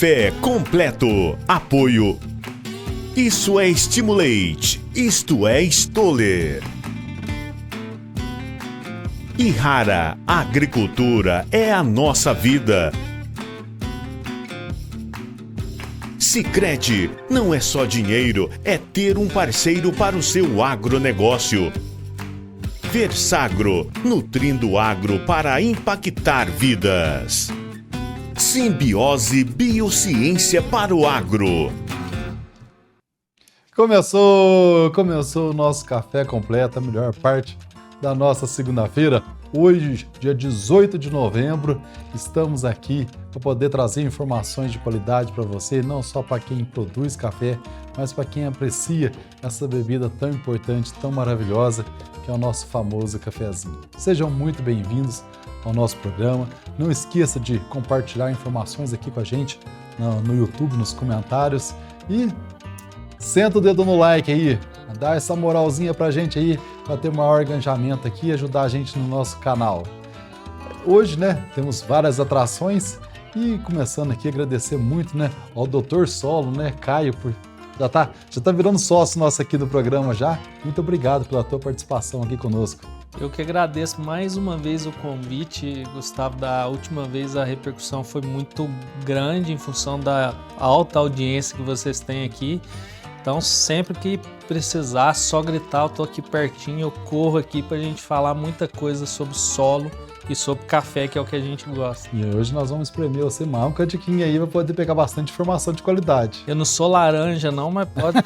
Café completo. Apoio. Isso é Stimulate. Isto é Stoller. E Rara, agricultura é a nossa vida. Sicredi, não é só dinheiro, é ter um parceiro para o seu agronegócio. Versagro, nutrindo o agro para impactar vidas. Simbiose Biociência para o Agro. Começou o nosso café completo, a melhor parte da nossa segunda-feira. Hoje, dia 18 de novembro, estamos aqui para poder trazer informações de qualidade para você, não só para quem produz café, mas para quem aprecia essa bebida tão importante, tão maravilhosa, que é o nosso famoso cafezinho. Sejam muito bem-vindos ao nosso programa. Não esqueça de compartilhar informações aqui com a gente no YouTube, nos comentários, e senta o dedo no like aí, dá essa moralzinha pra gente aí, para ter maior engajamento aqui e ajudar a gente no nosso canal. Hoje, né, temos várias atrações e começando aqui agradecer muito, né, ao Dr. Solo, né, Caio, já tá virando sócio nosso aqui do programa já. Muito obrigado pela tua participação aqui conosco. Eu que agradeço mais uma vez o convite, Gustavo. Da última vez a repercussão foi muito grande em função da alta audiência que vocês têm aqui. Então, sempre que precisar, só gritar, eu tô aqui pertinho, eu corro aqui pra gente falar muita coisa sobre solo e sobre café, que é o que a gente gosta. E hoje nós vamos espremer você mais um cadiquinho aí pra poder pegar bastante informação de qualidade. Eu não sou laranja não, mas pode.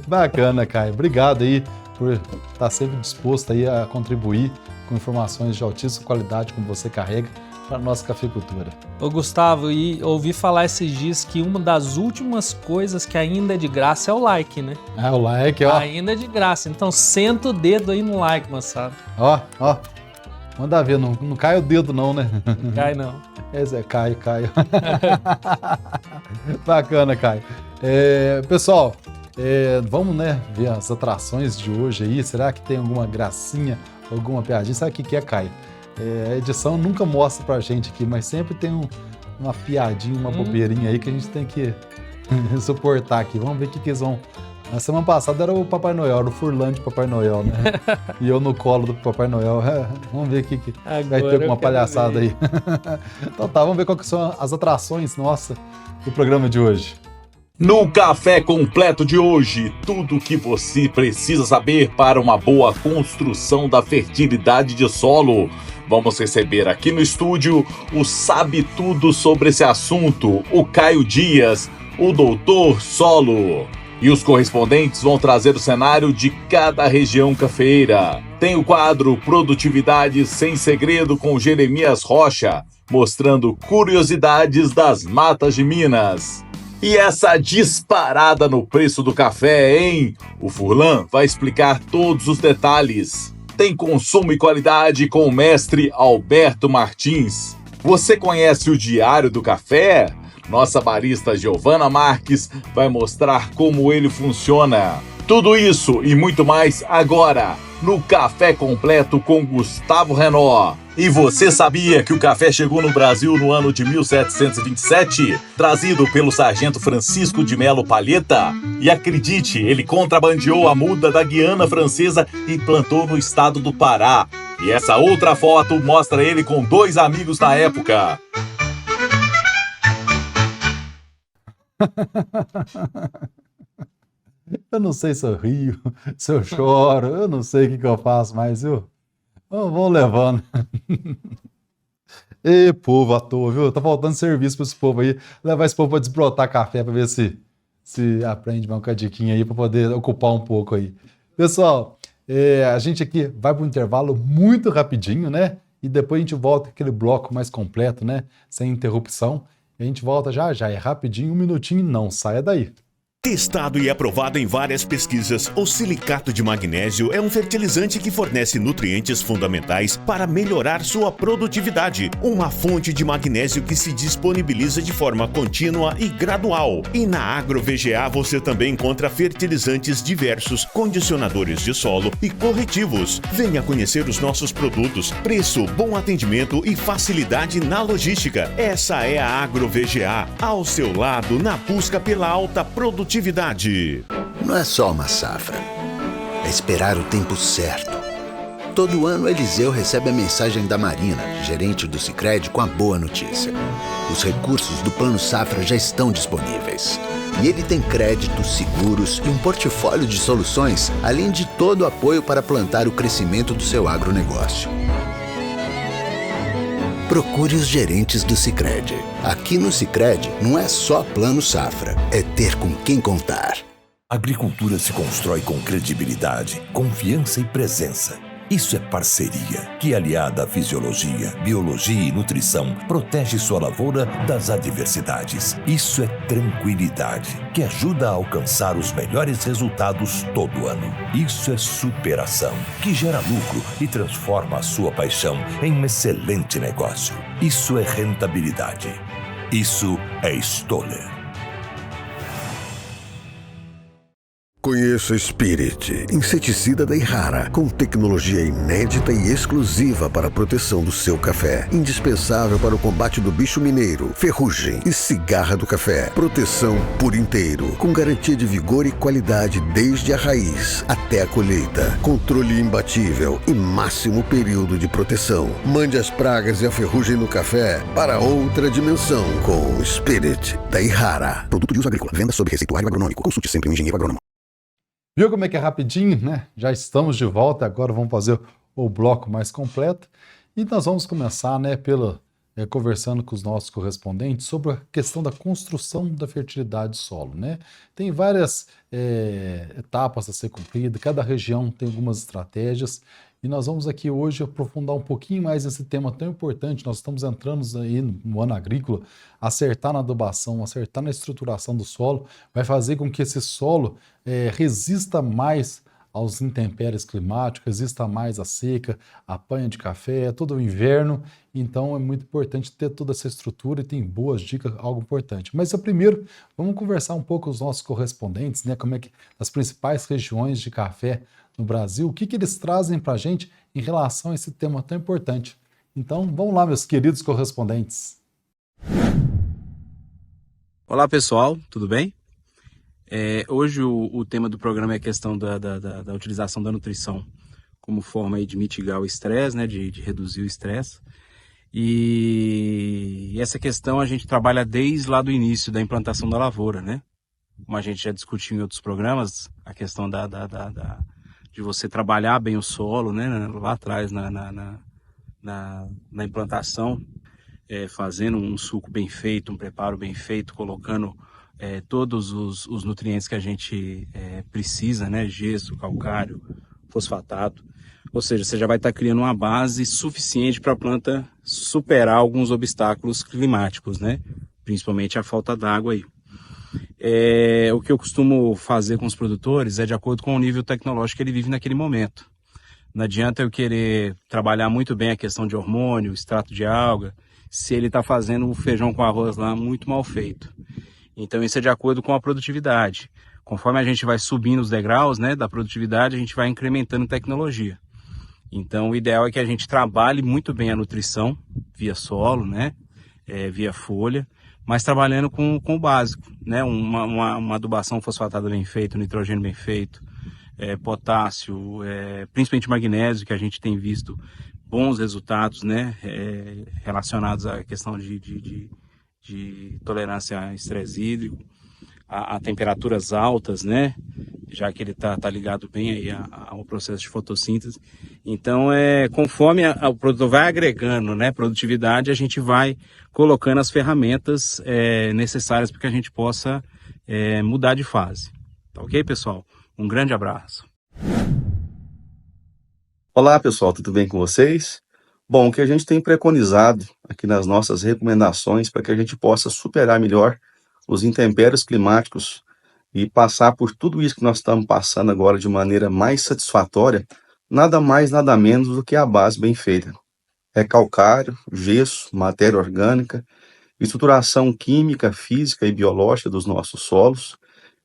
Bacana, Caio. Obrigado aí por estar sempre disposto aí a contribuir com informações de altíssima qualidade como você carrega para a nossa cafeicultura. Ô Gustavo, e ouvi falar esses dias que uma das últimas coisas que ainda é de graça é o like, né? O like, ó. Ainda é de graça, então senta o dedo aí no like, moçada. Ó, manda ver, não cai o dedo não, né? Não cai não. Esse é Caio. Bacana, Caio. Pessoal, vamos, né, ver as atrações de hoje aí. Será que tem alguma gracinha, alguma piadinha? Sabe o que é, Caio? A edição nunca mostra pra gente aqui, mas sempre tem uma piadinha, uma bobeirinha aí que a gente tem que suportar aqui. Vamos ver o que eles vão... Na semana passada era o Papai Noel, era o Furlan de Papai Noel, né? E eu no colo do Papai Noel. Vamos ver o que vai ter alguma palhaçada aí. Então tá, vamos ver quais são as atrações, nossa, do programa de hoje. No Café Completo de hoje, tudo o que você precisa saber para uma boa construção da fertilidade de solo. Vamos receber aqui no estúdio o Sabe Tudo sobre esse assunto, o Caio Dias, o Doutor Solo. E os correspondentes vão trazer o cenário de cada região cafeeira. Tem o quadro Produtividade Sem Segredo com Jeremias Rocha, mostrando curiosidades das matas de Minas. E essa disparada no preço do café, hein? O Furlan vai explicar todos os detalhes. Tem consumo e qualidade com o mestre Alberto Martins. Você conhece o Diário do Café? Nossa barista Giovana Marques vai mostrar como ele funciona. Tudo isso e muito mais agora no Café Completo com Gustavo Renó. E você sabia que o café chegou no Brasil no ano de 1727, trazido pelo sargento Francisco de Melo Palheta? E acredite, ele contrabandeou a muda da Guiana Francesa e plantou no estado do Pará. E essa outra foto mostra ele com 2 amigos na época. Eu não sei se eu rio, se eu choro, eu não sei o que eu faço, mas vamos levando. Ê, povo à toa, viu? Tá faltando serviço pra esse povo aí. Levar esse povo pra desbrotar café pra ver se aprende mais um cadiquinho aí pra poder ocupar um pouco aí. Pessoal, a gente aqui vai para um intervalo muito rapidinho, né? E depois a gente volta com aquele bloco mais completo, né? Sem interrupção. E a gente volta já, é rapidinho, 1 minutinho, não saia daí. Testado e aprovado em várias pesquisas, o silicato de magnésio é um fertilizante que fornece nutrientes fundamentais para melhorar sua produtividade. Uma fonte de magnésio que se disponibiliza de forma contínua e gradual. E na AgroVGA você também encontra fertilizantes diversos, condicionadores de solo e corretivos. Venha conhecer os nossos produtos, preço, bom atendimento e facilidade na logística. Essa é a AgroVGA, ao seu lado na busca pela alta produtividade. Não é só uma safra, é esperar o tempo certo. Todo ano, Eliseu recebe a mensagem da Marina, gerente do Sicredi, com a boa notícia. Os recursos do Plano Safra já estão disponíveis. E ele tem créditos, seguros e um portfólio de soluções, além de todo o apoio para plantar o crescimento do seu agronegócio. Procure os gerentes do Sicredi. Aqui no Sicredi não é só Plano Safra, é ter com quem contar. A agricultura se constrói com credibilidade, confiança e presença. Isso é parceria, que aliada à fisiologia, biologia e nutrição, protege sua lavoura das adversidades. Isso é tranquilidade, que ajuda a alcançar os melhores resultados todo ano. Isso é superação, que gera lucro e transforma a sua paixão em um excelente negócio. Isso é rentabilidade. Isso é Stoller. Conheça Spirit, inseticida da Ihara, com tecnologia inédita e exclusiva para a proteção do seu café. Indispensável para o combate do bicho mineiro, ferrugem e cigarra do café. Proteção por inteiro, com garantia de vigor e qualidade desde a raiz até a colheita. Controle imbatível e máximo período de proteção. Mande as pragas e a ferrugem no café para outra dimensão com Spirit da Ihara. Produto de uso agrícola. Venda sob receituário agronômico. Consulte sempre um engenheiro agrônomo. Viu como é que é rapidinho, né? Já estamos de volta, agora vamos fazer o bloco mais completo. E nós vamos começar, né, conversando com os nossos correspondentes sobre a questão da construção da fertilidade do solo, né? Tem várias etapas a ser cumpridas, cada região tem algumas estratégias, e nós vamos aqui hoje aprofundar um pouquinho mais esse tema tão importante. Nós estamos entrando aí no ano agrícola, acertar na adubação, acertar na estruturação do solo, vai fazer com que esse solo resista mais aos intempéries climáticos, resista mais à seca, à apanha de café, todo o inverno. Então é muito importante ter toda essa estrutura e tem boas dicas, algo importante. Mas primeiro, vamos conversar um pouco com os nossos correspondentes, né? Como é que as principais regiões de café no Brasil, o que eles trazem para a gente em relação a esse tema tão importante. Então, vamos lá, meus queridos correspondentes. Olá, pessoal, tudo bem? Hoje o tema do programa é a questão da utilização da nutrição como forma aí de mitigar o estresse, né, de reduzir o estresse. E essa questão a gente trabalha desde lá do início da implantação da lavoura, né? Como a gente já discutiu em outros programas, a questão de você trabalhar bem o solo, né, lá atrás na implantação, fazendo um suco bem feito, um preparo bem feito, colocando todos os nutrientes que a gente precisa, né, gesso, calcário, fosfatato. Ou seja, você já vai estar criando uma base suficiente para a planta superar alguns obstáculos climáticos, né, principalmente a falta d'água aí. O que eu costumo fazer com os produtores é de acordo com o nível tecnológico que ele vive naquele momento. Não adianta eu querer trabalhar muito bem a questão de hormônio, extrato de alga, se ele está fazendo o feijão com arroz lá muito mal feito. Então isso é de acordo com a produtividade. Conforme a gente vai subindo os degraus, né, da produtividade, a gente vai incrementando tecnologia. Então o ideal é que a gente trabalhe muito bem a nutrição via solo, né, via folha, mas trabalhando com o básico, né? Uma adubação fosfatada bem feita, nitrogênio bem feito, potássio, principalmente magnésio, que a gente tem visto bons resultados, né? Relacionados à questão de tolerância a estresse hídrico, a temperaturas altas, né? Já que ele tá ligado bem aí ao processo de fotossíntese. Então, conforme o produtor vai agregando, né, produtividade, a gente vai colocando as ferramentas necessárias para que a gente possa mudar de fase. Tá ok, pessoal? Um grande abraço. Olá, pessoal, tudo bem com vocês? Bom, o que a gente tem preconizado aqui nas nossas recomendações para que a gente possa superar melhor os intempéries climáticos e passar por tudo isso que nós estamos passando agora de maneira mais satisfatória, nada mais, nada menos do que a base bem feita. É calcário, gesso, matéria orgânica, estruturação química, física e biológica dos nossos solos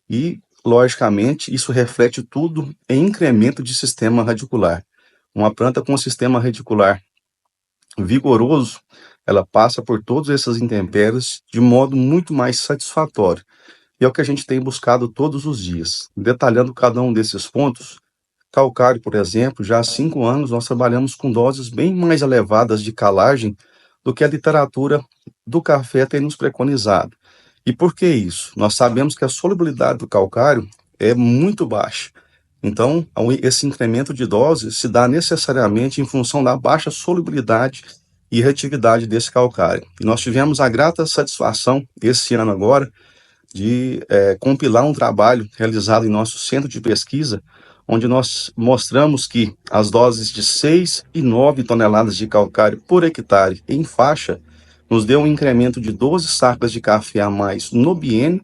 e, logicamente, isso reflete tudo em incremento de sistema radicular. Uma planta com um sistema radicular vigoroso, ela passa por todas essas intempéries de modo muito mais satisfatório. E é o que a gente tem buscado todos os dias. Detalhando cada um desses pontos, calcário, por exemplo, já há 5 anos nós trabalhamos com doses bem mais elevadas de calagem do que a literatura do café tem nos preconizado. E por que isso? Nós sabemos que a solubilidade do calcário é muito baixa. Então, esse incremento de dose se dá necessariamente em função da baixa solubilidade e reatividade desse calcário. E nós tivemos a grata satisfação, esse ano agora, de compilar um trabalho realizado em nosso centro de pesquisa, onde nós mostramos que as doses de 6 e 9 toneladas de calcário por hectare em faixa nos deu um incremento de 12 sacas de café a mais no biênio.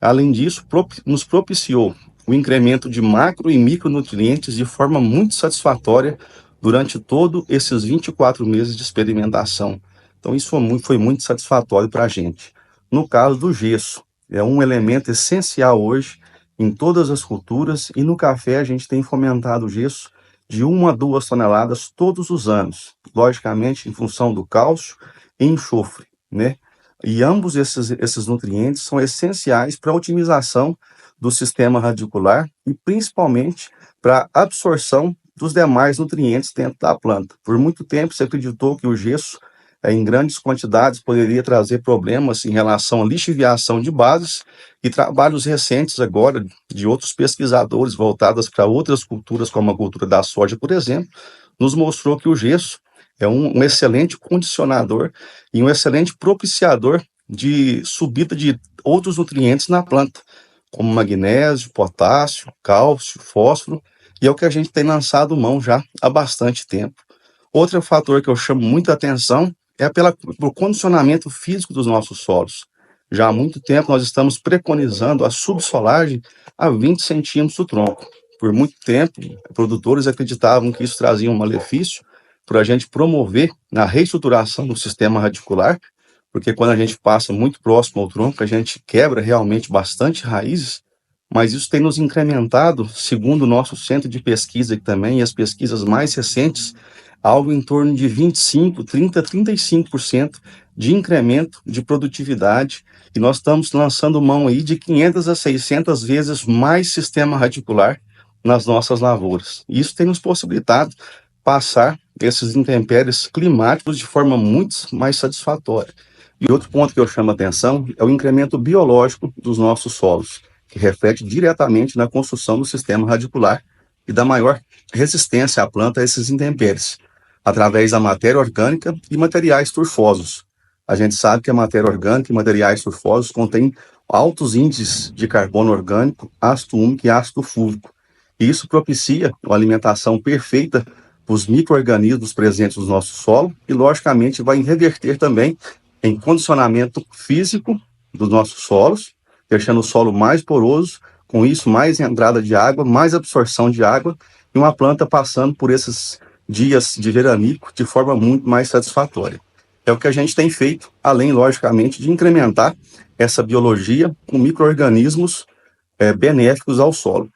Além disso, nos propiciou o incremento de macro e micronutrientes de forma muito satisfatória durante todos esses 24 meses de experimentação. Então, isso foi muito satisfatório para a gente. No caso do gesso, é um elemento essencial hoje em todas as culturas, e no café a gente tem fomentado o gesso de 1 a 2 toneladas todos os anos, logicamente em função do cálcio e enxofre, né? E ambos esses nutrientes são essenciais para a otimização do sistema radicular e principalmente para a absorção dos demais nutrientes dentro da planta. Por muito tempo se acreditou que o gesso, em grandes quantidades, poderia trazer problemas em relação à lixiviação de bases, e trabalhos recentes agora de outros pesquisadores voltados para outras culturas, como a cultura da soja, por exemplo, nos mostrou que o gesso é um excelente condicionador e um excelente propiciador de subida de outros nutrientes na planta, como magnésio, potássio, cálcio, fósforo, e é o que a gente tem lançado mão já há bastante tempo. Outro fator que eu chamo muita atenção é pelo condicionamento físico dos nossos solos. Já há muito tempo nós estamos preconizando a subsolagem a 20 centímetros do tronco. Por muito tempo, produtores acreditavam que isso trazia um malefício para a gente promover na reestruturação do sistema radicular, porque quando a gente passa muito próximo ao tronco, a gente quebra realmente bastante raízes, mas isso tem nos incrementado, segundo o nosso centro de pesquisa e também as pesquisas mais recentes, algo em torno de 25%, 30%, 35% de incremento de produtividade, e nós estamos lançando mão aí de 500 a 600 vezes mais sistema radicular nas nossas lavouras. Isso tem nos possibilitado passar esses intempéries climáticos de forma muito mais satisfatória. E outro ponto que eu chamo a atenção é o incremento biológico dos nossos solos, que reflete diretamente na construção do sistema radicular e da maior resistência à planta a esses intempéries, através da matéria orgânica e materiais turfosos. A gente sabe que a matéria orgânica e materiais turfosos contêm altos índices de carbono orgânico, ácido úmico e ácido fúvico. E isso propicia uma alimentação perfeita para os micro-organismos presentes no nosso solo e, logicamente, vai reverter também em condicionamento físico dos nossos solos, deixando o solo mais poroso, com isso mais entrada de água, mais absorção de água, e uma planta passando por esses dias de veranico de forma muito mais satisfatória. É o que a gente tem feito, além, logicamente, de incrementar essa biologia com micro-organismos benéficos ao solo.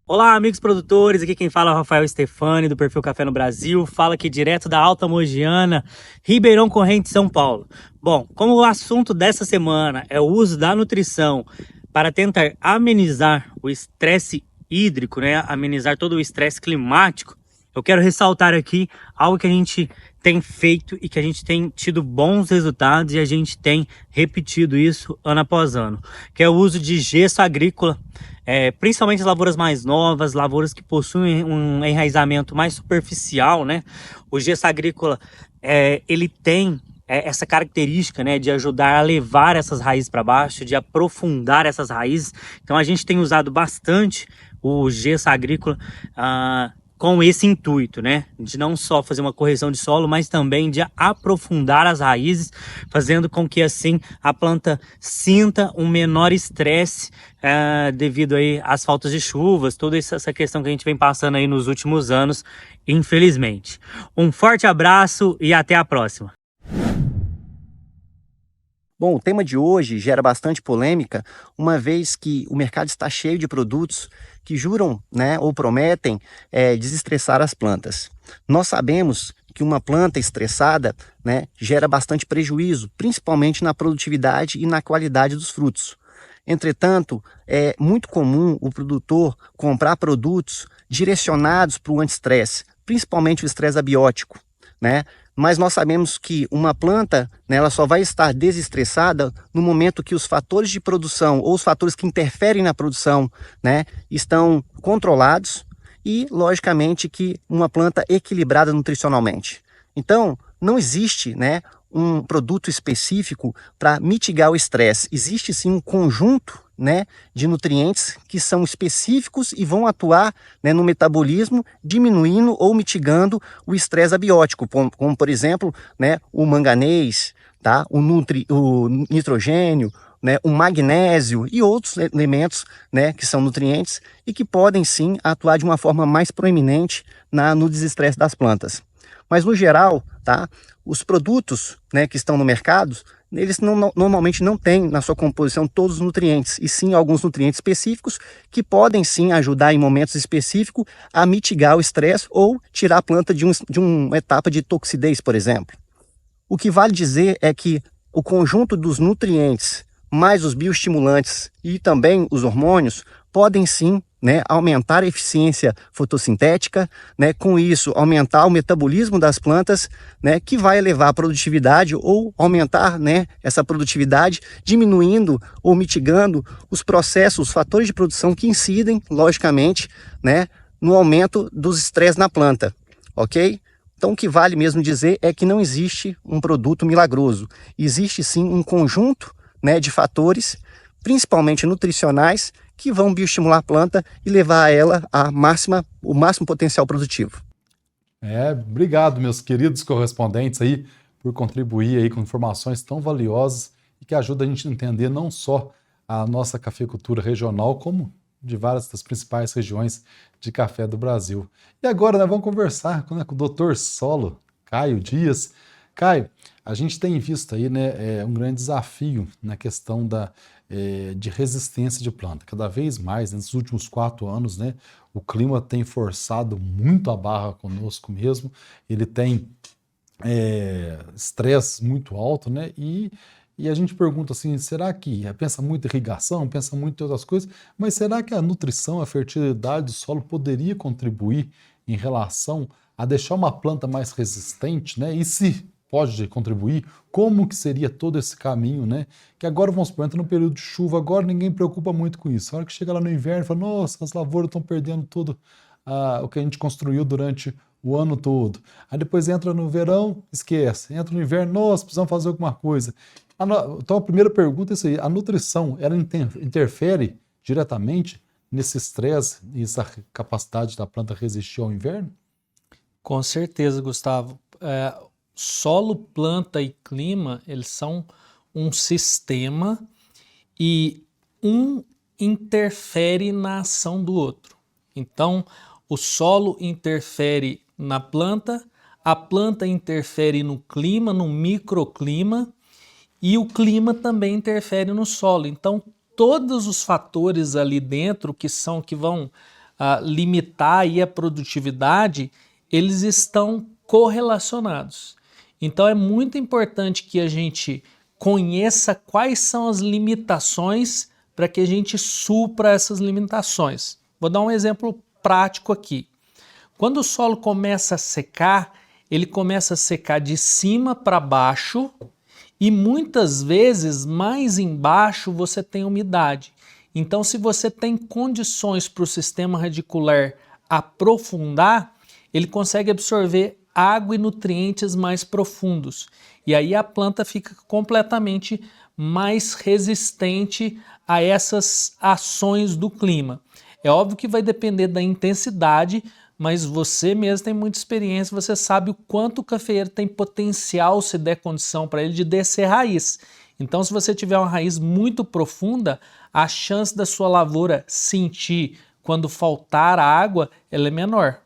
Olá, amigos produtores, aqui quem fala é o Rafael Stefani, do Perfil Café no Brasil, fala aqui direto da Alta Mogiana, Ribeirão Corrente, São Paulo. Bom, como o assunto dessa semana é o uso da nutrição para tentar amenizar o estresse hídrico, né, amenizar todo o estresse climático, eu quero ressaltar aqui algo que a gente tem feito e que a gente tem tido bons resultados e a gente tem repetido isso ano após ano, que é o uso de gesso agrícola, principalmente as lavouras mais novas, lavouras que possuem um enraizamento mais superficial, né? O gesso agrícola, ele tem essa característica, né, de ajudar a levar essas raízes para baixo, de aprofundar essas raízes. Então a gente tem usado bastante o gesso agrícola com esse intuito, né, de não só fazer uma correção de solo, mas também de aprofundar as raízes, fazendo com que assim a planta sinta um menor estresse devido aí às faltas de chuvas, toda essa questão que a gente vem passando aí nos últimos anos, infelizmente. Um forte abraço e até a próxima. Bom, o tema de hoje gera bastante polêmica, uma vez que o mercado está cheio de produtos que juram, né, ou prometem desestressar as plantas. Nós sabemos que uma planta estressada, né, gera bastante prejuízo, principalmente na produtividade e na qualidade dos frutos. Entretanto, é muito comum o produtor comprar produtos direcionados para o antiestresse, principalmente o estresse abiótico, né? Mas nós sabemos que uma planta, né, ela só vai estar desestressada no momento que os fatores de produção ou os fatores que interferem na produção, né, estão controlados e, logicamente, que uma planta equilibrada nutricionalmente. Então, não existe, né, um produto específico para mitigar o estresse. Existe sim um conjunto, né, de nutrientes que são específicos e vão atuar, né, no metabolismo, diminuindo ou mitigando o estresse abiótico, como por exemplo, né, o manganês, tá, o nitrogênio, né, o magnésio e outros elementos, né, que são nutrientes e que podem sim atuar de uma forma mais proeminente no desestresse das plantas. Mas no geral, tá, os produtos, né, que estão no mercado, eles normalmente não têm na sua composição todos os nutrientes, e sim alguns nutrientes específicos que podem sim ajudar em momentos específicos a mitigar o estresse ou tirar a planta de uma etapa de toxidez, por exemplo. O que vale dizer é que o conjunto dos nutrientes mais os bioestimulantes e também os hormônios podem sim, né, aumentar a eficiência fotossintética, né, com isso aumentar o metabolismo das plantas, né, que vai elevar a produtividade ou aumentar, né, essa produtividade, diminuindo ou mitigando os processos, os fatores de produção que incidem, logicamente, né, no aumento dos estresses na planta, ok? Então o que vale mesmo dizer é que não existe um produto milagroso, existe sim um conjunto, né, de fatores, principalmente nutricionais, que vão bioestimular a planta e levar ela o máximo potencial produtivo. Obrigado, meus queridos correspondentes aí, por contribuir aí com informações tão valiosas e que ajudam a gente a entender não só a nossa cafeicultura regional, como de várias das principais regiões de café do Brasil. E agora nós vamos conversar com o Dr. Solo, Caio Dias. Caio, a gente tem visto aí, né, um grande desafio na questão de resistência de planta. Cada vez mais, nos últimos 4 anos, né, o clima tem forçado muito a barra conosco mesmo, ele tem estresse muito alto, né, e a gente pergunta assim, será que, pensa muito em irrigação, pensa muito em outras coisas, mas será que a nutrição, a fertilidade do solo poderia contribuir em relação a deixar uma planta mais resistente, né, e se pode contribuir, como que seria todo esse caminho, né? Que agora, vamos supor, entra no período de chuva, agora ninguém preocupa muito com isso. A hora que chega lá no inverno, fala, nossa, as lavouras estão perdendo tudo o que a gente construiu durante o ano todo. Aí depois entra no verão, esquece. Entra no inverno, nossa, precisamos fazer alguma coisa. Então a primeira pergunta é isso aí, a nutrição, ela interfere diretamente nesse estresse e essa capacidade da planta resistir ao inverno? Com certeza, Gustavo. Solo, planta e clima, eles são um sistema e um interfere na ação do outro. Então, o solo interfere na planta, a planta interfere no clima, no microclima, e o clima também interfere no solo. Então, todos os fatores ali dentro que vão limitar aí a produtividade, eles estão correlacionados. Então é muito importante que a gente conheça quais são as limitações para que a gente supra essas limitações. Vou dar um exemplo prático aqui. Quando o solo começa a secar, ele começa a secar de cima para baixo e muitas vezes mais embaixo você tem umidade. Então se você tem condições para o sistema radicular aprofundar, ele consegue absorver água e nutrientes mais profundos. E aí a planta fica completamente mais resistente a essas ações do clima. É óbvio que vai depender da intensidade, mas você mesmo tem muita experiência, você sabe o quanto o cafeeiro tem potencial, se der condição para ele, de descer raiz. Então, se você tiver uma raiz muito profunda, a chance da sua lavoura sentir quando faltar água, ela é menor.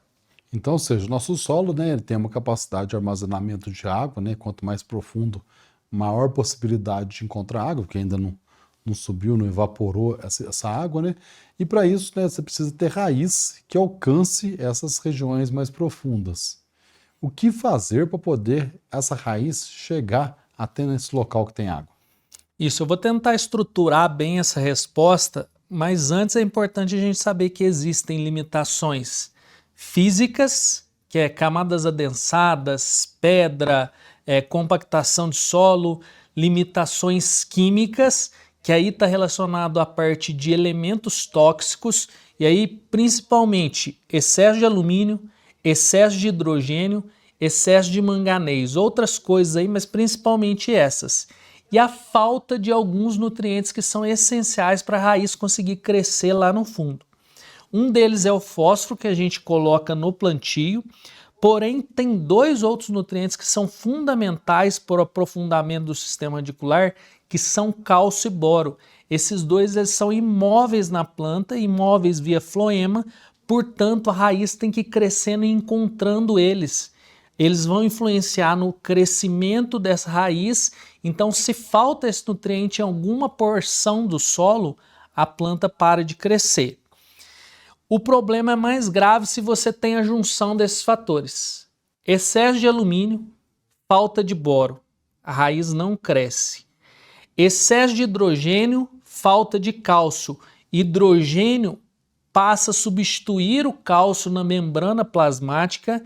Então, ou seja, o nosso solo, né, ele tem uma capacidade de armazenamento de água, né? Quanto mais profundo, maior possibilidade de encontrar água, porque ainda não subiu, não evaporou essa água, né? E para isso, né, você precisa ter raiz que alcance essas regiões mais profundas. O que fazer para poder essa raiz chegar até nesse local que tem água? Isso, eu vou tentar estruturar bem essa resposta, mas antes é importante a gente saber que existem limitações físicas, que é camadas adensadas, pedra, compactação de solo, limitações químicas, que aí está relacionado à parte de elementos tóxicos, e aí principalmente excesso de alumínio, excesso de hidrogênio, excesso de manganês, outras coisas aí, mas principalmente essas. E a falta de alguns nutrientes que são essenciais para a raiz conseguir crescer lá no fundo. Um deles é o fósforo, que a gente coloca no plantio, porém tem 2 outros nutrientes que são fundamentais para o aprofundamento do sistema radicular, que são cálcio e boro. Esses 2 eles são imóveis na planta, imóveis via floema, portanto a raiz tem que ir crescendo e encontrando eles. Eles vão influenciar no crescimento dessa raiz, então se falta esse nutriente em alguma porção do solo, a planta para de crescer. O problema é mais grave se você tem a junção desses fatores. Excesso de alumínio, falta de boro, a raiz não cresce. Excesso de hidrogênio, falta de cálcio. Hidrogênio passa a substituir o cálcio na membrana plasmática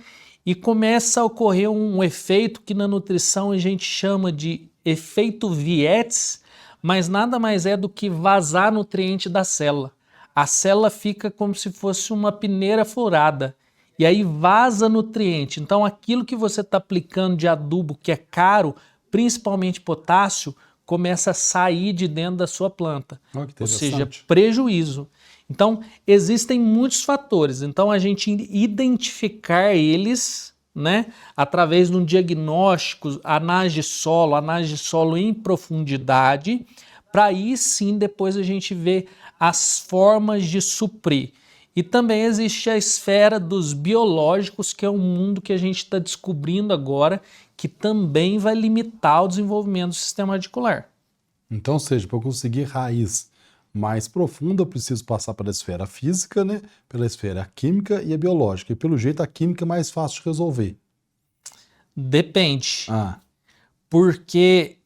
e começa a ocorrer um efeito que na nutrição a gente chama de efeito Viets, mas nada mais é do que vazar nutriente da célula. A célula fica como se fosse uma peneira furada e aí vaza nutriente. Então aquilo que você está aplicando de adubo que é caro, principalmente potássio, começa a sair de dentro da sua planta, ou seja, prejuízo. Então, existem muitos fatores. Então, a gente identificar eles, né, através de um diagnóstico, análise de solo em profundidade, para aí sim depois a gente ver as formas de suprir. E também existe a esfera dos biológicos, que é um mundo que a gente está descobrindo agora, que também vai limitar o desenvolvimento do sistema radicular. Então, ou seja, para eu conseguir raiz mais profunda, eu preciso passar pela esfera física, né? Pela esfera química e a biológica. E pelo jeito a química é mais fácil de resolver. Depende. Porque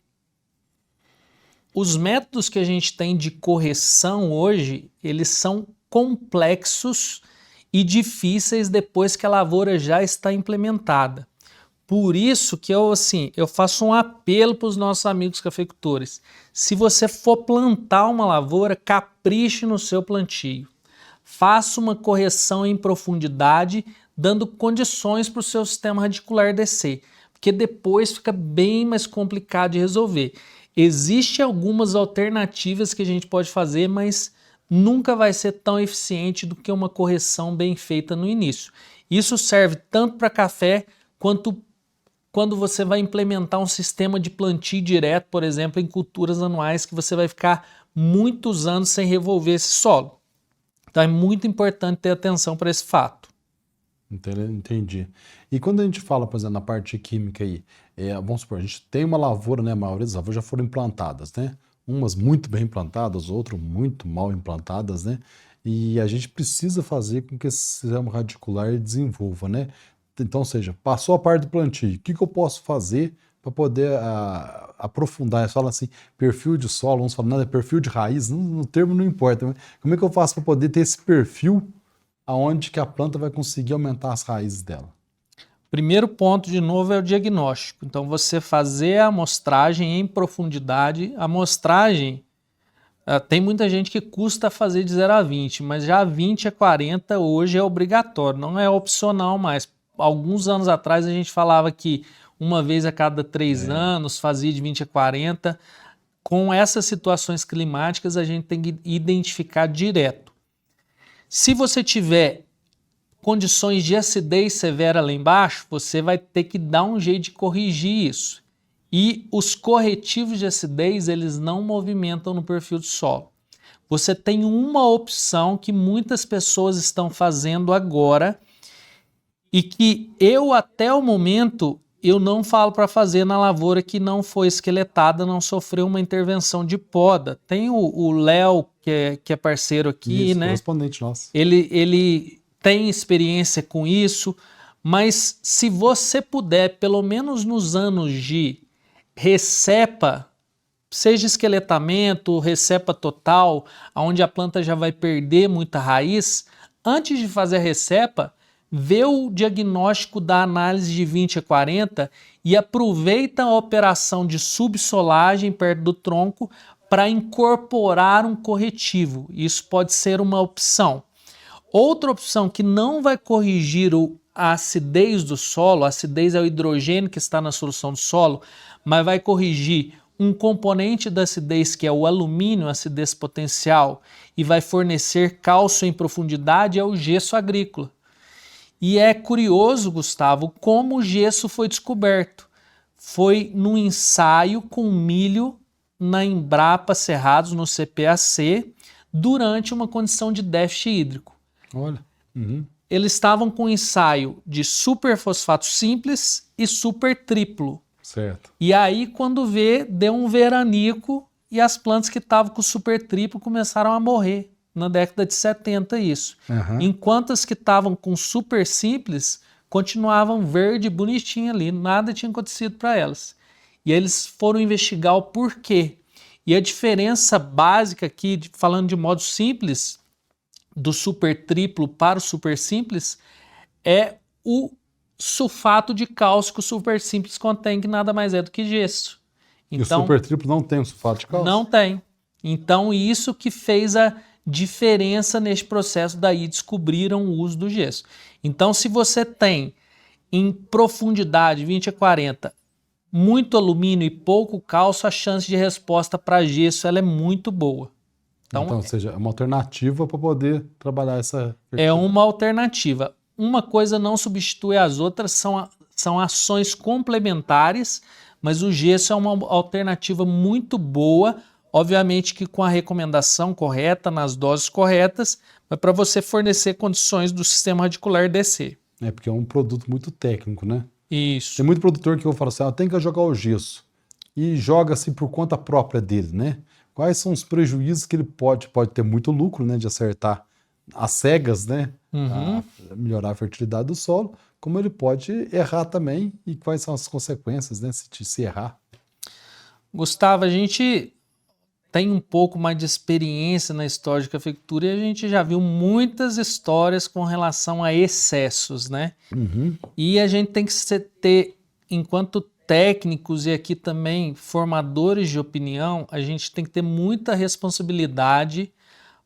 os métodos que a gente tem de correção hoje, eles são complexos e difíceis depois que a lavoura já está implementada. Por isso que eu faço um apelo para os nossos amigos cafeicultores. Se você for plantar uma lavoura, capriche no seu plantio. Faça uma correção em profundidade, dando condições para o seu sistema radicular descer, porque depois fica bem mais complicado de resolver. Existem algumas alternativas que a gente pode fazer, mas nunca vai ser tão eficiente do que uma correção bem feita no início. Isso serve tanto para café quanto quando você vai implementar um sistema de plantio direto, por exemplo, em culturas anuais, que você vai ficar muitos anos sem revolver esse solo. Então é muito importante ter atenção para esse fato. Entendi. E quando a gente fala, por exemplo, na parte química aí, vamos supor, a gente tem uma lavoura, né? A maioria das lavouras já foram implantadas, né? Umas muito bem implantadas, outras muito mal implantadas, né? E a gente precisa fazer com que esse sistema radicular desenvolva, né? Então, ou seja, passou a parte do plantio, o que eu posso fazer para poder aprofundar? Eles falam assim, perfil de solo, uns falam, não, é perfil de raiz, no termo não importa. Mas como é que eu faço para poder ter esse perfil aonde que a planta vai conseguir aumentar as raízes dela? Primeiro ponto, de novo, é o diagnóstico. Então, você fazer a amostragem em profundidade. A amostragem, tem muita gente que custa fazer de 0 a 20, mas já 20 a 40 hoje é obrigatório, não é opcional mais. Alguns anos atrás a gente falava que uma vez a cada 3 anos fazia de 20 a 40. Com essas situações climáticas a gente tem que identificar direto. Se você tiver condições de acidez severa lá embaixo, você vai ter que dar um jeito de corrigir isso. E os corretivos de acidez, eles não movimentam no perfil do solo. Você tem uma opção que muitas pessoas estão fazendo agora e que eu, até o momento, eu não falo para fazer na lavoura que não foi esqueletada, não sofreu uma intervenção de poda. Tem o Léo, que é parceiro aqui, isso, né? Correspondente nosso. Ele tem experiência com isso, mas se você puder, pelo menos nos anos de recepa, seja esqueletamento, recepa total, onde a planta já vai perder muita raiz, antes de fazer a recepa, vê o diagnóstico da análise de 20 a 40 e aproveita a operação de subsolagem perto do tronco para incorporar um corretivo. Isso pode ser uma opção. Outra opção que não vai corrigir a acidez do solo, a acidez é o hidrogênio que está na solução do solo, mas vai corrigir um componente da acidez que é o alumínio, acidez potencial, e vai fornecer cálcio em profundidade, é o gesso agrícola. E é curioso, Gustavo, como o gesso foi descoberto. Foi num ensaio com milho na Embrapa Cerrados, no CPAC, durante uma condição de déficit hídrico. Olha. Uhum. Eles estavam com um ensaio de superfosfato simples e super triplo. Certo. E aí, quando vê, deu um veranico e as plantas que estavam com super triplo começaram a morrer. Na década de 70 isso. Uhum. Enquanto as que estavam com super simples continuavam verde, bonitinha ali, nada tinha acontecido para elas. E aí eles foram investigar o porquê. E a diferença básica aqui, falando de modo simples, do super triplo para o super simples, é o sulfato de cálcio que o super simples contém, que nada mais é do que gesso. Então, e o super triplo não tem o sulfato de cálcio? Não tem. Então isso que fez a diferença neste processo, daí descobriram o uso do gesso. Então, se você tem em profundidade 20 a 40 muito alumínio e pouco cálcio, a chance de resposta para gesso ela é muito boa. Então, ou seja, é uma alternativa para poder trabalhar essa... É uma alternativa. Uma coisa não substitui as outras, são ações complementares, mas o gesso é uma alternativa muito boa, obviamente que com a recomendação correta, nas doses corretas, mas para você fornecer condições do sistema radicular descer. É, porque é um produto muito técnico, né? Isso. Tem muito produtor que eu falo assim, tem que jogar o gesso. E joga assim por conta própria dele, né? Quais são os prejuízos que ele pode ter muito lucro, né? De acertar as cegas, né? Uhum. A melhorar a fertilidade do solo, como ele pode errar também e quais são as consequências, né? Se errar. Gustavo, a gente tem um pouco mais de experiência na história de cafeicultura e a gente já viu muitas histórias com relação a excessos, né? Uhum. E a gente tem que ter, enquanto técnicos e aqui também formadores de opinião, a gente tem que ter muita responsabilidade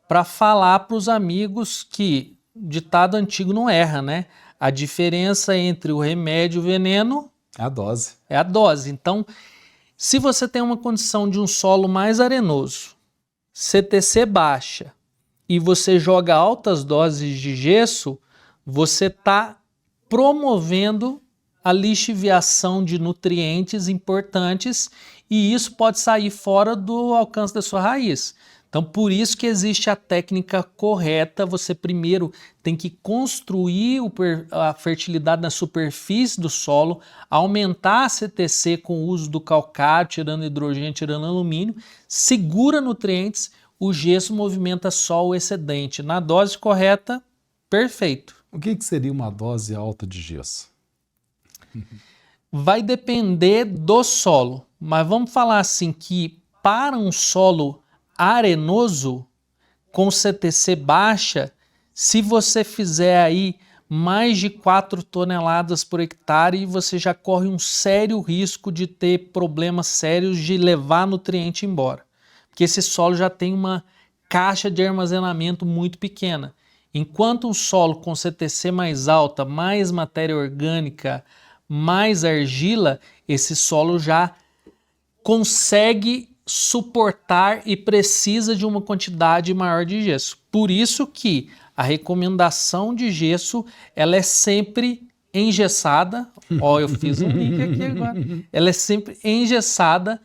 para falar para os amigos que ditado antigo não erra, né? A diferença entre o remédio e o veneno é a dose. É a dose. Então, se você tem uma condição de um solo mais arenoso, CTC baixa, e você joga altas doses de gesso, você está promovendo a lixiviação de nutrientes importantes e isso pode sair fora do alcance da sua raiz. Então, por isso que existe a técnica correta. Você primeiro tem que construir a fertilidade na superfície do solo, aumentar a CTC com o uso do calcário, tirando hidrogênio, tirando alumínio, segura nutrientes, o gesso movimenta só o excedente. Na dose correta, perfeito. O que seria uma dose alta de gesso? Vai depender do solo, mas vamos falar assim que para um solo arenoso, com CTC baixa, se você fizer aí mais de 4 toneladas por hectare, você já corre um sério risco de ter problemas sérios de levar nutriente embora. Porque esse solo já tem uma caixa de armazenamento muito pequena. Enquanto um solo com CTC mais alta, mais matéria orgânica, mais argila, esse solo já consegue suportar e precisa de uma quantidade maior de gesso. Por isso que a recomendação de gesso, ela é sempre engessada. Ó, eu fiz um link aqui agora. Ela é sempre engessada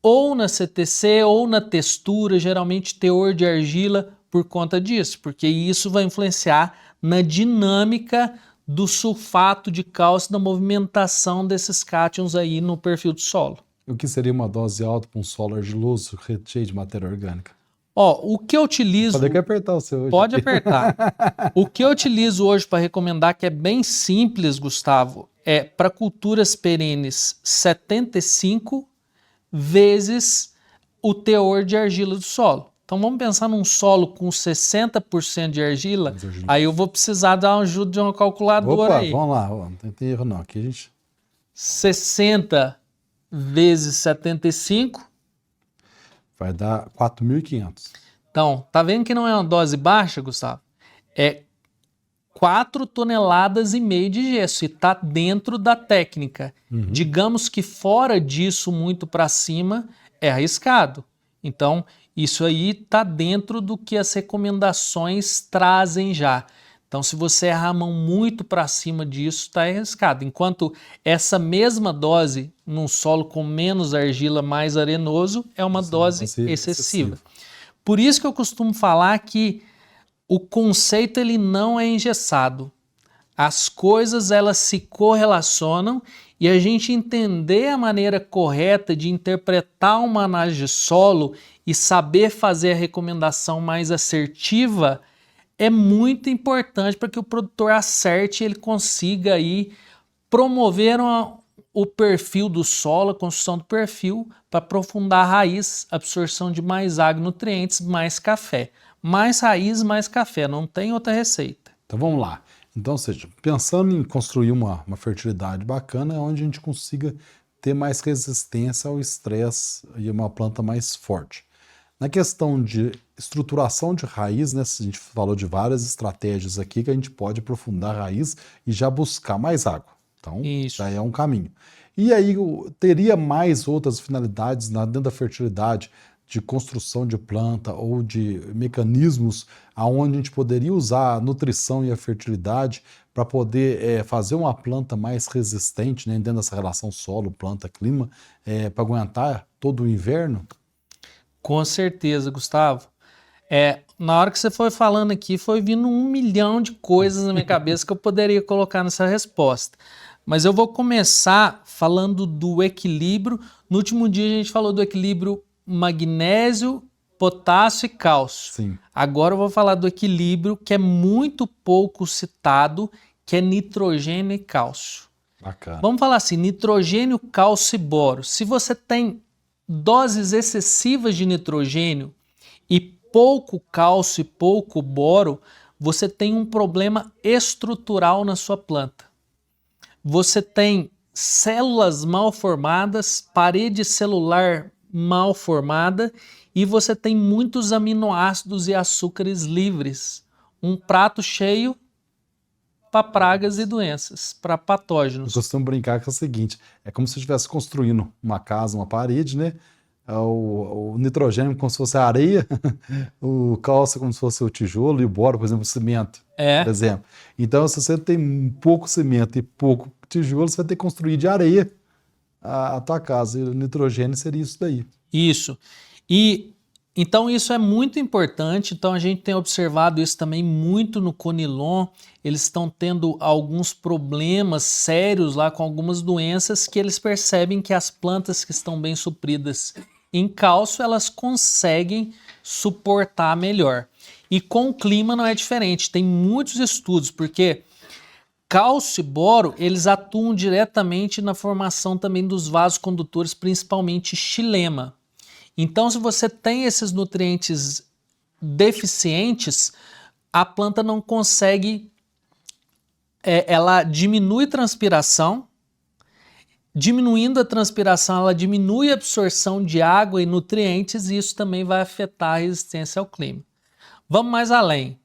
ou na CTC ou na textura, geralmente teor de argila, por conta disso, porque isso vai influenciar na dinâmica do sulfato de cálcio, da movimentação desses cátions aí no perfil do solo. O que seria uma dose alta para um solo argiloso cheio de matéria orgânica? Ó, o que eu utilizo... Pode apertar o seu hoje. Pode apertar. O que eu utilizo hoje para recomendar, que é bem simples, Gustavo, é para culturas perenes 75 vezes o teor de argila do solo. Então vamos pensar num solo com 60% de argila, aí eu vou precisar dar uma ajuda de uma calculadora. Opa, aí. Vamos lá, não tem erro não. Aqui a gente... 60 vezes 75... vai dar 4.500. Então, tá vendo que não é uma dose baixa, Gustavo? É 4,5 toneladas de gesso e tá dentro da técnica. Digamos que fora disso, muito para cima, é arriscado. Então, isso aí tá dentro do que as recomendações trazem já. Então, se você errar a mão muito para cima disso, está arriscado. Enquanto essa mesma dose, num solo com menos argila, mais arenoso, é uma dose excessiva. Por isso que eu costumo falar que o conceito ele não é engessado. As coisas elas se correlacionam e a gente entender a maneira correta de interpretar uma análise de solo e saber fazer a recomendação mais assertiva é muito importante para que o produtor acerte e ele consiga aí promover o perfil do solo, a construção do perfil, para aprofundar a raiz, absorção de mais água e nutrientes, mais café. Mais raiz, mais café, não tem outra receita. Então vamos lá. Então, ou seja, pensando em construir uma fertilidade bacana, é onde a gente consiga ter mais resistência ao estresse e uma planta mais forte. Na questão de estruturação de raiz, né, a gente falou de várias estratégias aqui que a gente pode aprofundar a raiz e já buscar mais água. Então, já é um caminho. E aí, teria mais outras finalidades dentro da fertilidade, de construção de planta ou de mecanismos aonde a gente poderia usar a nutrição e a fertilidade para poder fazer uma planta mais resistente, né, dentro dessa relação solo, planta, clima, para aguentar todo o inverno? Com certeza, Gustavo. Na hora que você foi falando aqui, foi vindo 1 milhão de coisas na minha cabeça que eu poderia colocar nessa resposta. Mas eu vou começar falando do equilíbrio. No último dia a gente falou do equilíbrio magnésio, potássio e cálcio. Sim. Agora eu vou falar do equilíbrio que é muito pouco citado, que é nitrogênio e cálcio. Bacana. Vamos falar assim, nitrogênio, cálcio e boro. Se você tem doses excessivas de nitrogênio e pouco cálcio e pouco boro, você tem um problema estrutural na sua planta. Você tem células mal formadas, parede celular mal formada e você tem muitos aminoácidos e açúcares livres. Um prato cheio para pragas e doenças, para patógenos. Eu costumo brincar que é o seguinte, é como se eu estivesse construindo uma casa, uma parede, né? O nitrogênio como se fosse a areia, o cálcio como se fosse o tijolo e o boro, por exemplo, o cimento, por exemplo. Então, se você tem pouco cimento e pouco tijolo, você vai ter que construir de areia a tua casa. E o nitrogênio seria isso daí. Isso. E então isso é muito importante. Então a gente tem observado isso também muito no Conilon. Eles estão tendo alguns problemas sérios lá com algumas doenças que eles percebem que as plantas que estão bem supridas em cálcio, elas conseguem suportar melhor. E com o clima não é diferente. Tem muitos estudos, porque cálcio e boro, eles atuam diretamente na formação também dos vasos condutores, principalmente xilema. Então, se você tem esses nutrientes deficientes, a planta não consegue, ela diminui transpiração, diminuindo a transpiração, ela diminui a absorção de água e nutrientes e isso também vai afetar a resistência ao clima. Vamos mais além.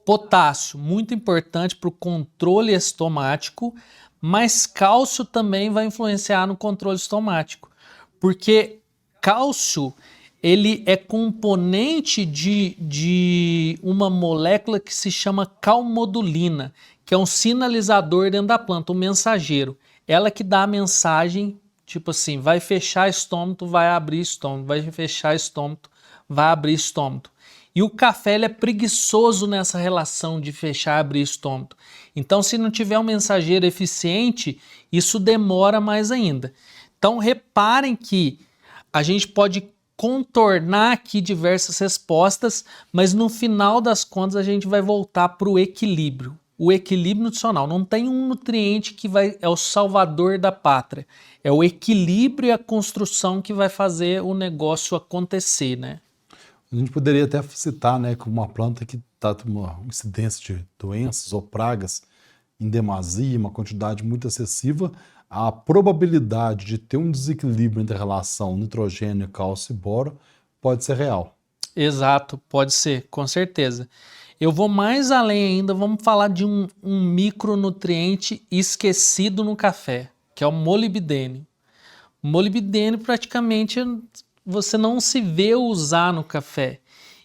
Potássio, muito importante para o controle estomático, mas cálcio também vai influenciar no controle estomático, porque cálcio, ele é componente de uma molécula que se chama calmodulina, que é um sinalizador dentro da planta, um mensageiro. Ela que dá a mensagem, tipo assim, vai fechar estômago, vai abrir estômago, vai fechar estômago, vai abrir estômago. E o café ele é preguiçoso nessa relação de fechar e abrir estômago. Então, se não tiver um mensageiro eficiente, isso demora mais ainda. Então, reparem que a gente pode contornar aqui diversas respostas, mas no final das contas a gente vai voltar para o equilíbrio. O equilíbrio nutricional. Não tem um nutriente que é o salvador da pátria. É o equilíbrio e a construção que vai fazer o negócio acontecer, né? A gente poderia até citar, né, como uma planta que está com uma incidência de doenças ou pragas em demasia, uma quantidade muito excessiva, a probabilidade de ter um desequilíbrio entre a relação nitrogênio, cálcio e boro pode ser real. Exato, pode ser, com certeza. Eu vou mais além ainda, vamos falar de um micronutriente esquecido no café, que é o molibdênio. O molibdênio praticamente você não se vê usar no café.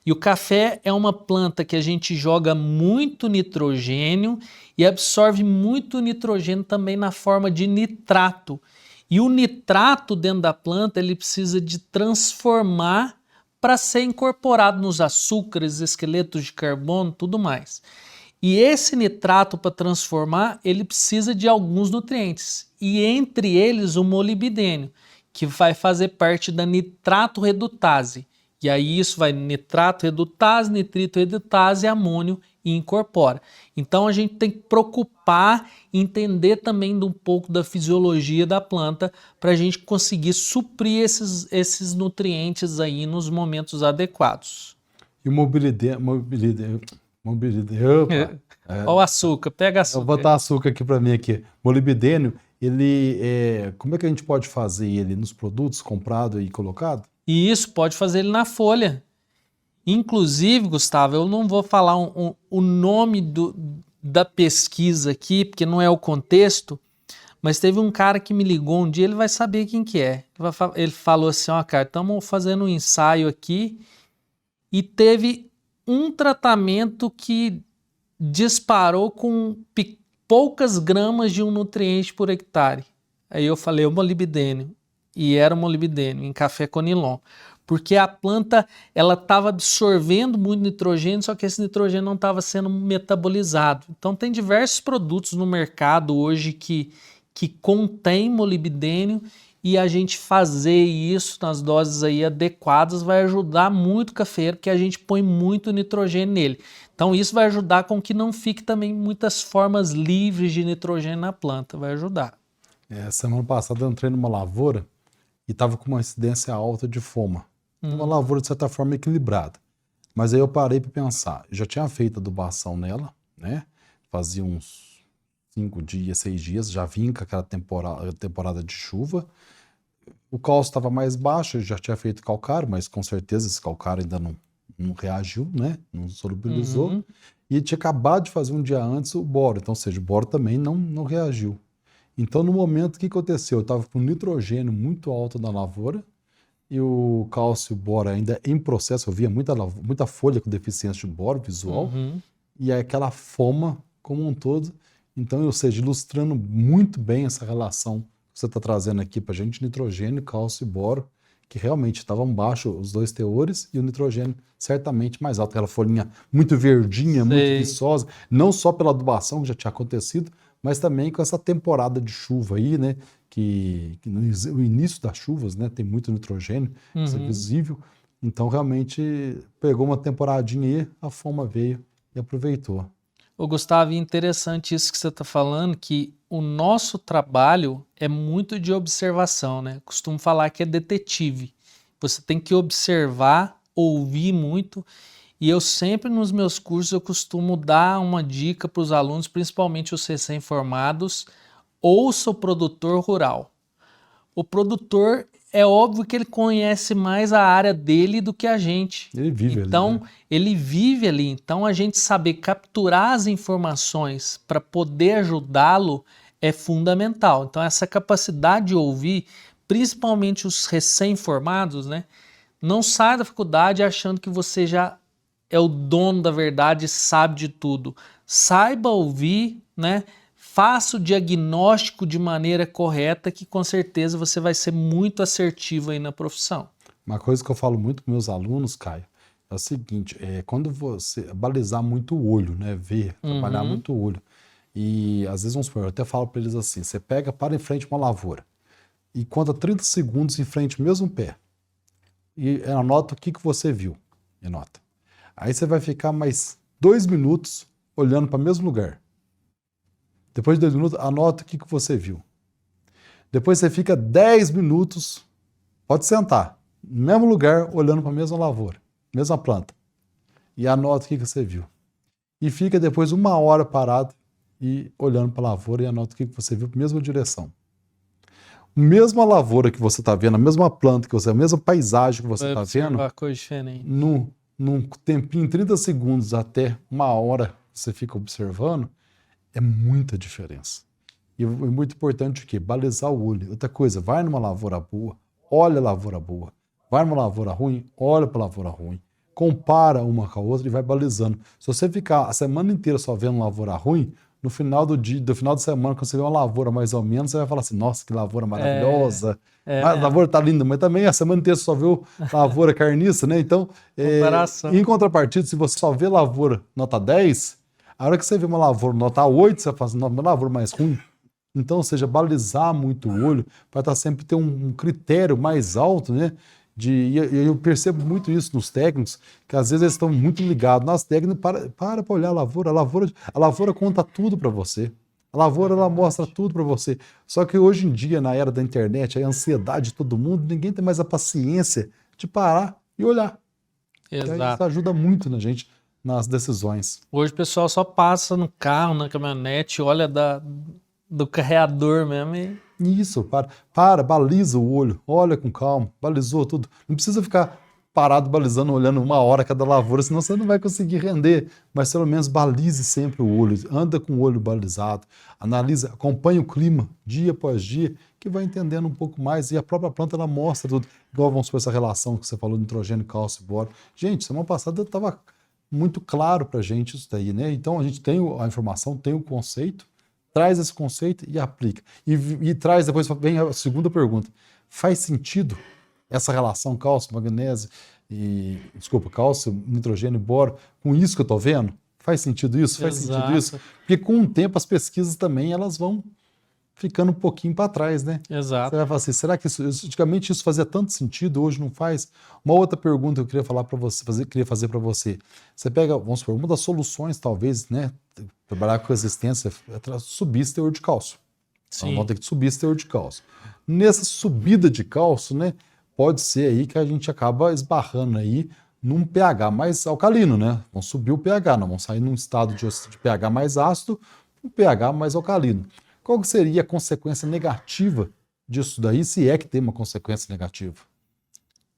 E o café é uma planta que a gente joga muito nitrogênio e absorve muito nitrogênio também na forma de nitrato. E o nitrato dentro da planta ele precisa de transformar para ser incorporado nos açúcares, esqueletos de carbono, tudo mais. E esse nitrato para transformar, ele precisa de alguns nutrientes. E entre eles o molibdênio, que vai fazer parte da nitrato redutase. E aí isso vai nitrato redutase, nitrito redutase, amônio e incorpora. Então a gente tem que preocupar, entender também um pouco da fisiologia da planta para a gente conseguir suprir esses nutrientes aí nos momentos adequados. E o molibdênio, Olha o açúcar, pega açúcar. Eu vou botar açúcar aqui para mim aqui. Molibdênio, como é que a gente pode fazer ele nos produtos comprado e colocado? E isso pode fazer ele na folha. Inclusive, Gustavo, eu não vou falar o nome da pesquisa aqui, porque não é o contexto, mas teve um cara que me ligou um dia, ele vai saber quem que é. Ele falou assim, ó, cara, estamos fazendo um ensaio aqui e teve um tratamento que disparou com poucas gramas de um nutriente por hectare. Aí eu falei o molibdênio. E era o molibdênio em café conilon, porque a planta ela estava absorvendo muito nitrogênio, só que esse nitrogênio não estava sendo metabolizado. Então tem diversos produtos no mercado hoje que contém molibdênio e a gente fazer isso nas doses aí adequadas vai ajudar muito o cafeiro, porque a gente põe muito nitrogênio nele. Então isso vai ajudar com que não fique também muitas formas livres de nitrogênio na planta, vai ajudar. Semana passada eu entrei numa lavoura e estava com uma incidência alta de foma. Uma lavoura, de certa forma, equilibrada. Mas aí eu parei para pensar. Eu já tinha feito adubação nela, né? Fazia uns 5 dias, 6 dias, já vim com aquela temporada de chuva. O cálcio estava mais baixo, eu já tinha feito calcário, mas com certeza esse calcário ainda não reagiu, né? Não solubilizou. E tinha acabado de fazer um dia antes o boro. Então, ou seja, o boro também não reagiu. Então, no momento, o que aconteceu? Eu estava com nitrogênio muito alto na lavoura e o cálcio e o boro ainda em processo. Eu via muita folha com deficiência de boro visual e aquela foma como um todo. Então, ou seja, ilustrando muito bem essa relação que você está trazendo aqui para a gente, nitrogênio, cálcio e boro, que realmente estavam baixos os dois teores e o nitrogênio certamente mais alto. Aquela folhinha muito verdinha, muito viçosa, não só pela adubação que já tinha acontecido, mas também com essa temporada de chuva aí, né, que no início das chuvas, né, tem muito nitrogênio, isso é visível, então realmente pegou uma temporadinha aí, a foma veio e aproveitou. Ô Gustavo, interessante isso que você está falando, que o nosso trabalho é muito de observação, né, costumo falar que é detetive, você tem que observar, ouvir muito. E eu sempre nos meus cursos eu costumo dar uma dica para os alunos, principalmente os recém-formados, ouça o produtor rural. O produtor é óbvio que ele conhece mais a área dele do que a gente. Ele vive então, ali. Né? Ele vive ali. Então a gente saber capturar as informações para poder ajudá-lo é fundamental. Então essa capacidade de ouvir, principalmente os recém-formados, né? Não saia da faculdade achando que você já é o dono da verdade, sabe de tudo. Saiba ouvir, né? Faça o diagnóstico de maneira correta, que com certeza você vai ser muito assertivo aí na profissão. Uma coisa que eu falo muito com meus alunos, Caio, é o seguinte, quando você balizar muito o olho, né? Ver, trabalhar muito o olho. E às vezes, vamos supor, eu até falo para eles assim, você pega, para em frente a uma lavoura e conta 30 segundos em frente ao mesmo pé. E anota o que você viu. Anota. Aí você vai ficar mais 2 minutos olhando para o mesmo lugar. Depois de 2 minutos, anota o que você viu. Depois você fica 10 minutos, pode sentar, no mesmo lugar, olhando para a mesma lavoura, mesma planta. E anota o que você viu. E fica depois 1 hora parado e olhando para a lavoura e anota o que você viu, mesma direção. A mesma lavoura que você está vendo, a mesma planta que você, a mesma paisagem que você está vendo, coisa diferente. Num tempinho, 30 segundos até 1 hora, você fica observando, é muita diferença. E é muito importante o quê? Balizar o olho. Outra coisa, vai numa lavoura boa, olha a lavoura boa. Vai numa lavoura ruim, olha para a lavoura ruim. Compara uma com a outra e vai balizando. Se você ficar a semana inteira só vendo lavoura ruim, no final do final de semana, quando você vê uma lavoura mais ou menos, você vai falar assim, nossa, que lavoura maravilhosa. A lavoura tá linda, mas também a semana inteira você só vê lavoura carniça, né? Então, em contrapartida, se você só vê lavoura nota 10, a hora que você vê uma lavoura nota 8, você vai falar assim, uma lavoura mais ruim. Então, ou seja, balizar muito o olho para sempre ter um critério mais alto, né? E eu percebo muito isso nos técnicos, que às vezes eles estão muito ligados nas técnicas, para olhar a lavoura. A lavoura conta tudo para você. A lavoura, ela mostra tudo para você. Só que hoje em dia, na era da internet, a ansiedade de todo mundo, ninguém tem mais a paciência de parar e olhar. Exato. Isso ajuda muito na gente nas decisões. Hoje o pessoal só passa no carro, na caminhonete, olha do carreador mesmo e... Isso, baliza o olho, olha com calma, balizou tudo. Não precisa ficar parado balizando, olhando 1 hora cada lavoura, senão você não vai conseguir render. Mas pelo menos balize sempre o olho, anda com o olho balizado, analisa, acompanha o clima dia após dia, que vai entendendo um pouco mais. E a própria planta, ela mostra tudo. Igual vamos supor essa relação que você falou de nitrogênio, cálcio e boro. Gente, semana passada estava muito claro para a gente isso daí, né? Então a gente tem a informação, tem o conceito, traz esse conceito e aplica. E traz, depois vem a segunda pergunta. Faz sentido essa relação cálcio, magnésio cálcio, nitrogênio e boro, com isso que eu estou vendo? Faz sentido isso? Faz sentido isso? Porque com o tempo as pesquisas também elas vão ficando um pouquinho para trás, né? Exato. Você vai falar assim, será que antigamente isso fazia tanto sentido, hoje não faz? Uma outra pergunta que eu queria falar para você, queria fazer para você. Você pega, vamos supor, uma das soluções, talvez, né? Trabalhar com resistência, subir esse teor de cálcio. Sim. Então, vamos ter que subir esse teor de cálcio. Nessa subida de cálcio, né? Pode ser aí que a gente acaba esbarrando aí num pH mais alcalino, né? Vamos subir o pH, não vamos sair num estado de pH mais ácido, um pH mais alcalino. Qual que seria a consequência negativa disso daí, se é que tem uma consequência negativa?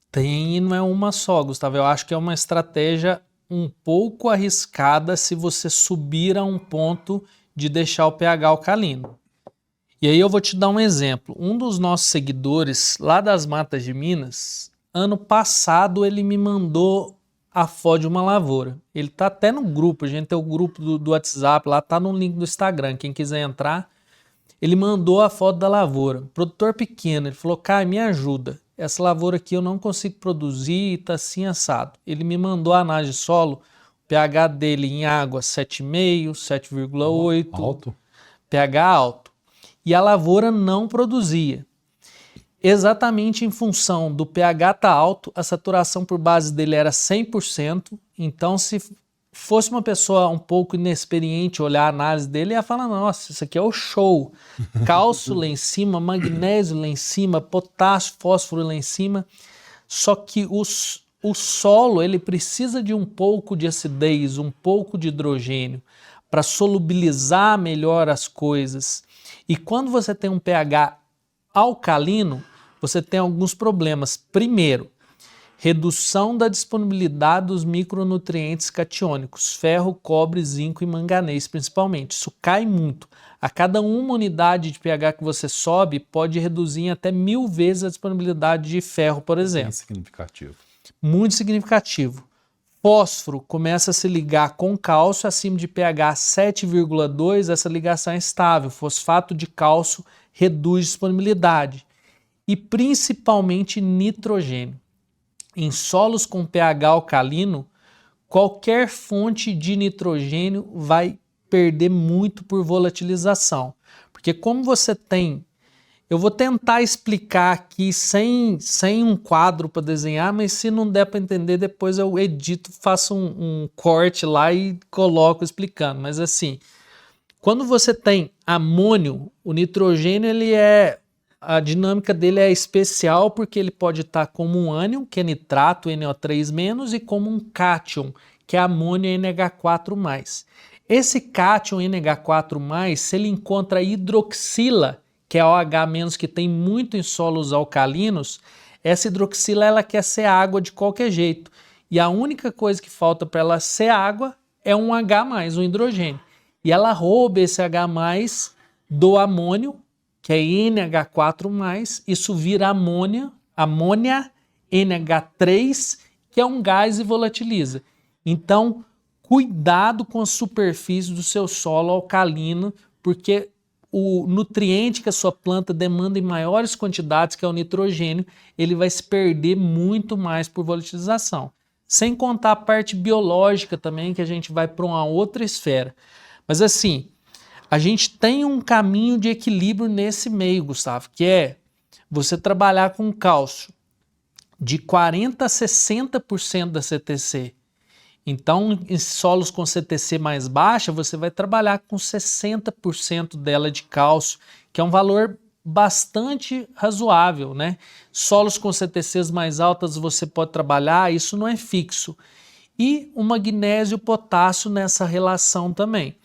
Tem, e não é uma só, Gustavo. Eu acho que é uma estratégia um pouco arriscada se você subir a um ponto de deixar o pH alcalino. E aí eu vou te dar um exemplo. Um dos nossos seguidores lá das Matas de Minas, ano passado ele me mandou a foto de uma lavoura. Ele tá até no grupo, a gente tem o grupo do WhatsApp lá, tá no link do Instagram, quem quiser entrar. Ele mandou a foto da lavoura. Produtor pequeno, ele falou, Caio, me ajuda. Essa lavoura aqui eu não consigo produzir e tá assim assado. Ele me mandou a análise de solo, o pH dele em água 7,5, 7,8. Alto. pH alto. E a lavoura não produzia. Exatamente em função do pH tá alto, a saturação por base dele era 100%. Então, se fosse uma pessoa um pouco inexperiente olhar a análise dele, ia falar, nossa, isso aqui é o show. Cálcio lá em cima, magnésio lá em cima, potássio, fósforo lá em cima. Só que o solo, ele precisa de um pouco de acidez, um pouco de hidrogênio para solubilizar melhor as coisas. E quando você tem um pH alcalino, você tem alguns problemas. Primeiro, redução da disponibilidade dos micronutrientes catiônicos, ferro, cobre, zinco e manganês principalmente. Isso cai muito. A cada 1 unidade de pH que você sobe, pode reduzir em até 1000 vezes a disponibilidade de ferro, por exemplo. É significativo. muito significativo. Fósforo começa a se ligar com cálcio acima de pH 7,2, essa ligação é estável. Fosfato de cálcio reduz disponibilidade. E principalmente nitrogênio. Em solos com pH alcalino, qualquer fonte de nitrogênio vai perder muito por volatilização. Porque como você tem... Eu vou tentar explicar aqui sem um quadro para desenhar, mas se não der para entender, depois eu edito, faço um corte lá e coloco explicando. Mas assim, quando você tem amônio, o nitrogênio, a dinâmica dele é especial porque ele pode estar como um ânion, que é nitrato, NO3-, e como um cátion, que é amônio NH4+. Esse cátion NH4+, se ele encontra hidroxila, que é OH- que tem muito em solos alcalinos, essa hidroxila ela quer ser água de qualquer jeito. E a única coisa que falta para ela ser água é um H+, um hidrogênio. E ela rouba esse H+, do amônio, que é NH4+, isso vira amônia NH3, que é um gás e volatiliza. Então, cuidado com a superfície do seu solo alcalino, porque o nutriente que a sua planta demanda em maiores quantidades, que é o nitrogênio, ele vai se perder muito mais por volatilização. Sem contar a parte biológica também, que a gente vai para uma outra esfera. Mas assim, a gente tem um caminho de equilíbrio nesse meio, Gustavo, que é você trabalhar com cálcio de 40% a 60% da CTC. Então, em solos com CTC mais baixa, você vai trabalhar com 60% dela de cálcio, que é um valor bastante razoável, né? Solos com CTCs mais altas você pode trabalhar, isso não é fixo. E o magnésio e o potássio nessa relação também.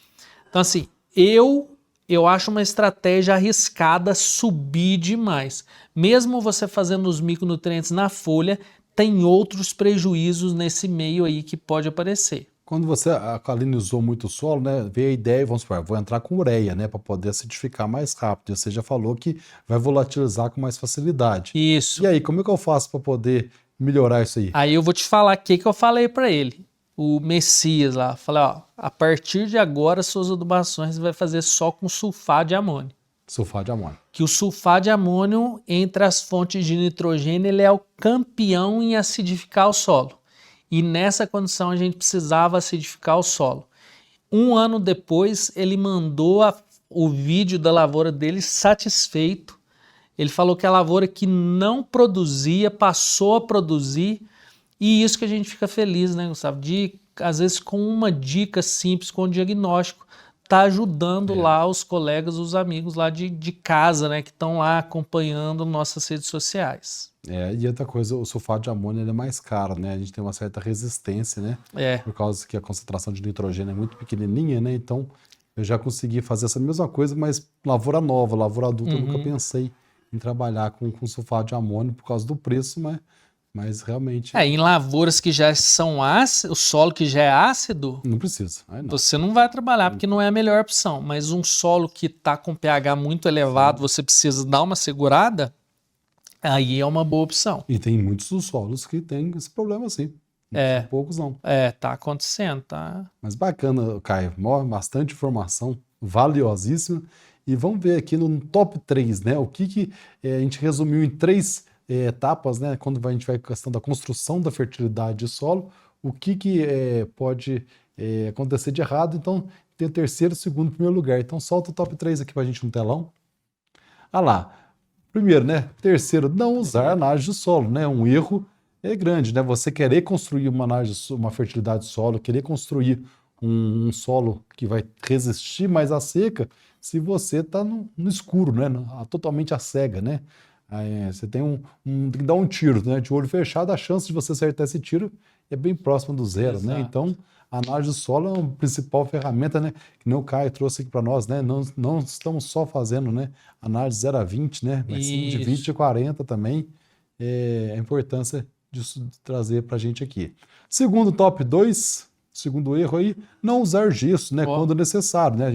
Então, assim, eu acho uma estratégia arriscada subir demais. Mesmo você fazendo os micronutrientes na folha, tem outros prejuízos nesse meio aí que pode aparecer. Quando você alcalinizou muito o solo, né, veio a ideia, vamos supor, vou entrar com ureia, né, para poder acidificar mais rápido. Você já falou que vai volatilizar com mais facilidade. Isso. E aí, como é que eu faço para poder melhorar isso aí? Aí eu vou te falar o que eu falei para ele. O Messias lá, falei, ó, a partir de agora suas adubações você vai fazer só com sulfato de amônio. Sulfato de amônio. Que o sulfato de amônio, entre as fontes de nitrogênio, ele é o campeão em acidificar o solo. E nessa condição a gente precisava acidificar o solo. Um ano depois, ele mandou o vídeo da lavoura dele satisfeito. Ele falou que a lavoura que não produzia passou a produzir. E isso que a gente fica feliz, né, Gustavo? Às vezes com uma dica simples, com um diagnóstico, tá ajudando lá os colegas, os amigos lá de casa, né, que estão lá acompanhando nossas redes sociais. E outra coisa, o sulfato de amônio ele é mais caro, né? A gente tem uma certa resistência, né? Por causa que a concentração de nitrogênio é muito pequenininha, né? Então, eu já consegui fazer essa mesma coisa, mas lavoura nova, lavoura adulta, eu nunca pensei em trabalhar com sulfato de amônio por causa do preço, mas realmente... Em lavouras que já são ácidas, o solo que já é ácido... Não precisa. Você não vai trabalhar, porque não é a melhor opção. Mas um solo que está com pH muito elevado, você precisa dar uma segurada, aí é uma boa opção. E tem muitos solos que tem esse problema, sim. Poucos não. Tá acontecendo, tá? Mas bacana, Caio. Bastante informação, valiosíssima. E vamos ver aqui no top 3, né? O que a gente resumiu em 3 etapas, né? Quando a gente vai com a questão da construção da fertilidade de solo, o que pode acontecer de errado. Então, tem o terceiro, segundo, primeiro lugar. Então, solta o top 3 aqui pra gente no telão. Ah lá. Primeiro, né? Terceiro, não usar análise de solo, né? Um erro grande, né? Você querer construir uma fertilidade de solo, querer construir um solo que vai resistir mais à seca, se você está no escuro, né? Totalmente à cega, né? Você tem que dar um tiro, né? De olho fechado, a chance de você acertar esse tiro é bem próxima do zero, né? Então, a análise do solo é a principal ferramenta, né? Que nem o Caio trouxe aqui para nós, né? Não estamos só fazendo, né? Análise 0 a 20, né? Mas sim de 20 a 40 também. A importância disso trazer para a gente aqui. Segundo top 2, segundo erro aí, não usar gesso, né? Quando necessário, né?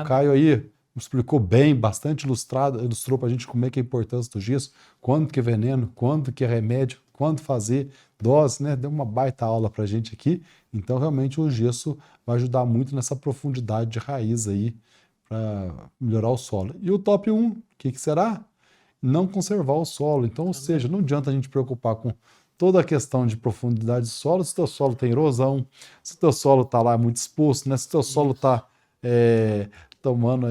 O Caio aí explicou bem, bastante ilustrou para a gente como é que é a importância do gesso, quando que é veneno, quando que é remédio, quando fazer. doses, né? Deu uma baita aula pra gente aqui. Então, realmente, o gesso vai ajudar muito nessa profundidade de raiz aí para melhorar o solo. E o top 1, o que será? Não conservar o solo. Então, ou seja, não adianta a gente preocupar com toda a questão de profundidade de solo, se o teu solo tem erosão, se o teu solo está lá muito exposto, né? Se o teu solo está tomando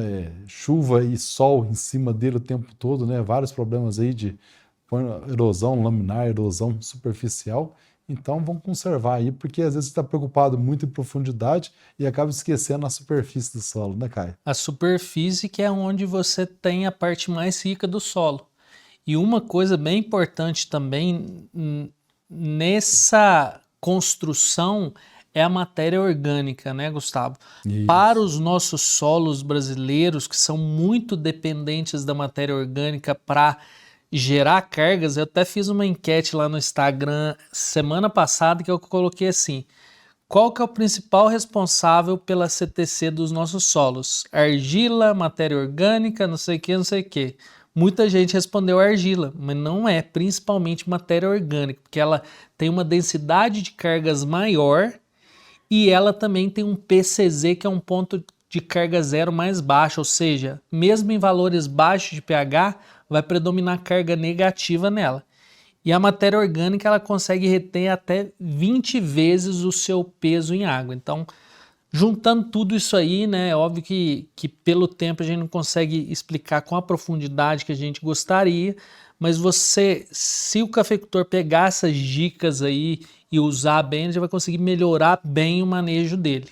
chuva e sol em cima dele o tempo todo, né? Vários problemas aí de erosão laminar, erosão superficial. Então vamos conservar aí, porque às vezes você está preocupado muito em profundidade e acaba esquecendo a superfície do solo, né, Caio? A superfície que é onde você tem a parte mais rica do solo. E uma coisa bem importante também nessa construção é a matéria orgânica, né, Gustavo? Isso. Para os nossos solos brasileiros, que são muito dependentes da matéria orgânica para gerar cargas, eu até fiz uma enquete lá no Instagram semana passada que eu coloquei assim: qual que é o principal responsável pela CTC dos nossos solos? Argila, matéria orgânica, não sei o que, não sei o que. Muita gente respondeu argila, mas não é, principalmente matéria orgânica, porque ela tem uma densidade de cargas maior e ela também tem um PCZ, que é um ponto de carga zero mais baixo, ou seja, mesmo em valores baixos de pH, vai predominar carga negativa nela. E a matéria orgânica ela consegue reter até 20 vezes o seu peso em água. Então, juntando tudo isso aí, né, é óbvio que pelo tempo a gente não consegue explicar com a profundidade que a gente gostaria, mas se o cafeicultor pegar essas dicas aí e usar bem, ele já vai conseguir melhorar bem o manejo dele.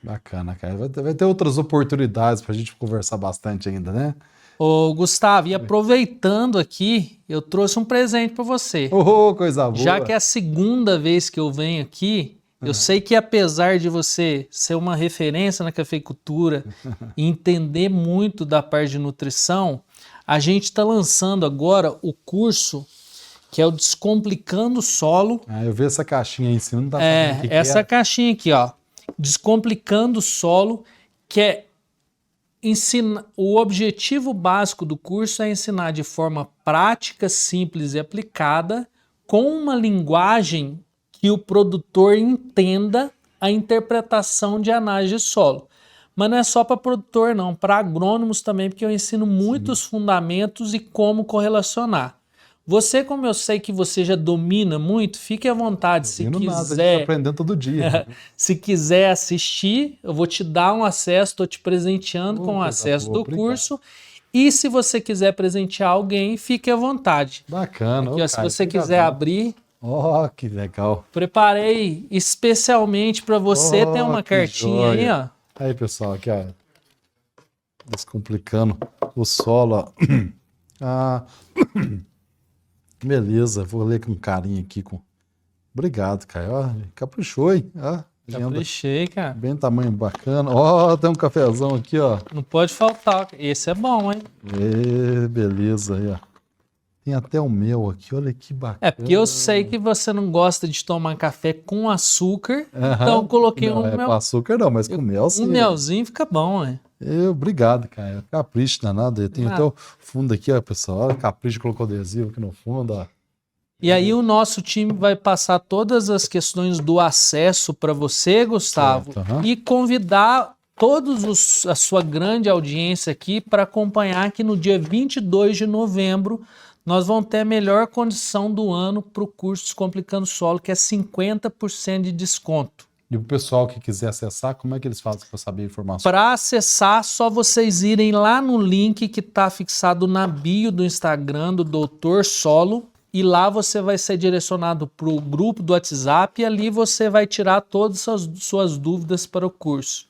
Bacana, cara. Vai ter outras oportunidades para a gente conversar bastante ainda, né? Ô, Gustavo, e aproveitando aqui, eu trouxe um presente para você. Oh, coisa boa! Já que é a segunda vez que eu venho aqui, eu sei que apesar de você ser uma referência na cafeicultura e entender muito da parte de nutrição, a gente está lançando agora o curso que é o Descomplicando o Solo. Ah, eu vi essa caixinha aí em cima, não tá sabendo o que essa é. Caixinha aqui, ó. Descomplicando o Solo, que é o objetivo básico do curso é ensinar de forma prática, simples e aplicada, com uma linguagem que o produtor entenda a interpretação de análise de solo. Mas não é só para produtor não, para agrônomos também, porque eu ensino muitos fundamentos e como correlacionar. Você, como eu sei que você já domina muito, fique à vontade, se quiser. Aprendendo todo dia. Se quiser assistir, eu vou te dar um acesso, estou te presenteando com o acesso do curso. E se você quiser presentear alguém, fique à vontade. Bacana. Aqui, ó, se você quiser abrir. Ó, que legal. Preparei especialmente para você. Tem uma cartinha aí, ó. Aí, pessoal, aqui, ó. Descomplicando o solo, ó. Beleza, vou ler com carinho aqui. Obrigado, Caio. Ó, caprichou, hein? Ó, caprichei, cara. Bem tamanho bacana. Ó, tem um cafezão aqui, ó. Não pode faltar. Esse é bom, hein? Beleza aí, ó. Tem até o meu aqui, olha que bacana. É, porque eu sei que você não gosta de tomar café com açúcar, então eu coloquei não, com açúcar não, mas com mel sim. Um melzinho fica bom, hein? Obrigado, cara. Capricho danado. Eu tenho até o fundo aqui, ó, pessoal. Olha, capricho colocou adesivo aqui no fundo, ó. E aí o nosso time vai passar todas as questões do acesso para você, Gustavo, e convidar a sua grande audiência aqui para acompanhar que no dia 22 de novembro nós vamos ter a melhor condição do ano para o curso Descomplicando o Solo, que é 50% de desconto. E o pessoal que quiser acessar, como é que eles fazem para saber a informação? Para acessar, só vocês irem lá no link que está fixado na bio do Instagram do Doutor Solo, e lá você vai ser direcionado para o grupo do WhatsApp e ali você vai tirar todas as suas dúvidas para o curso.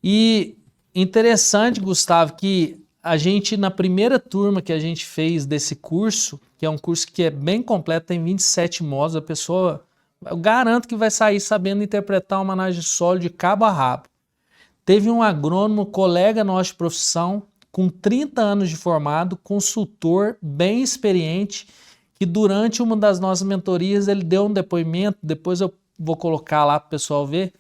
E interessante, Gustavo, que a gente, na primeira turma que a gente fez desse curso, que é um curso que é bem completo, tem 27 módulos, a pessoa, eu garanto que vai sair sabendo interpretar uma análise de solo de cabo a rabo. Teve um agrônomo, colega nosso de profissão, com 30 anos de formado, consultor, bem experiente, que durante uma das nossas mentorias ele deu um depoimento, depois eu vou colocar lá para o pessoal ver,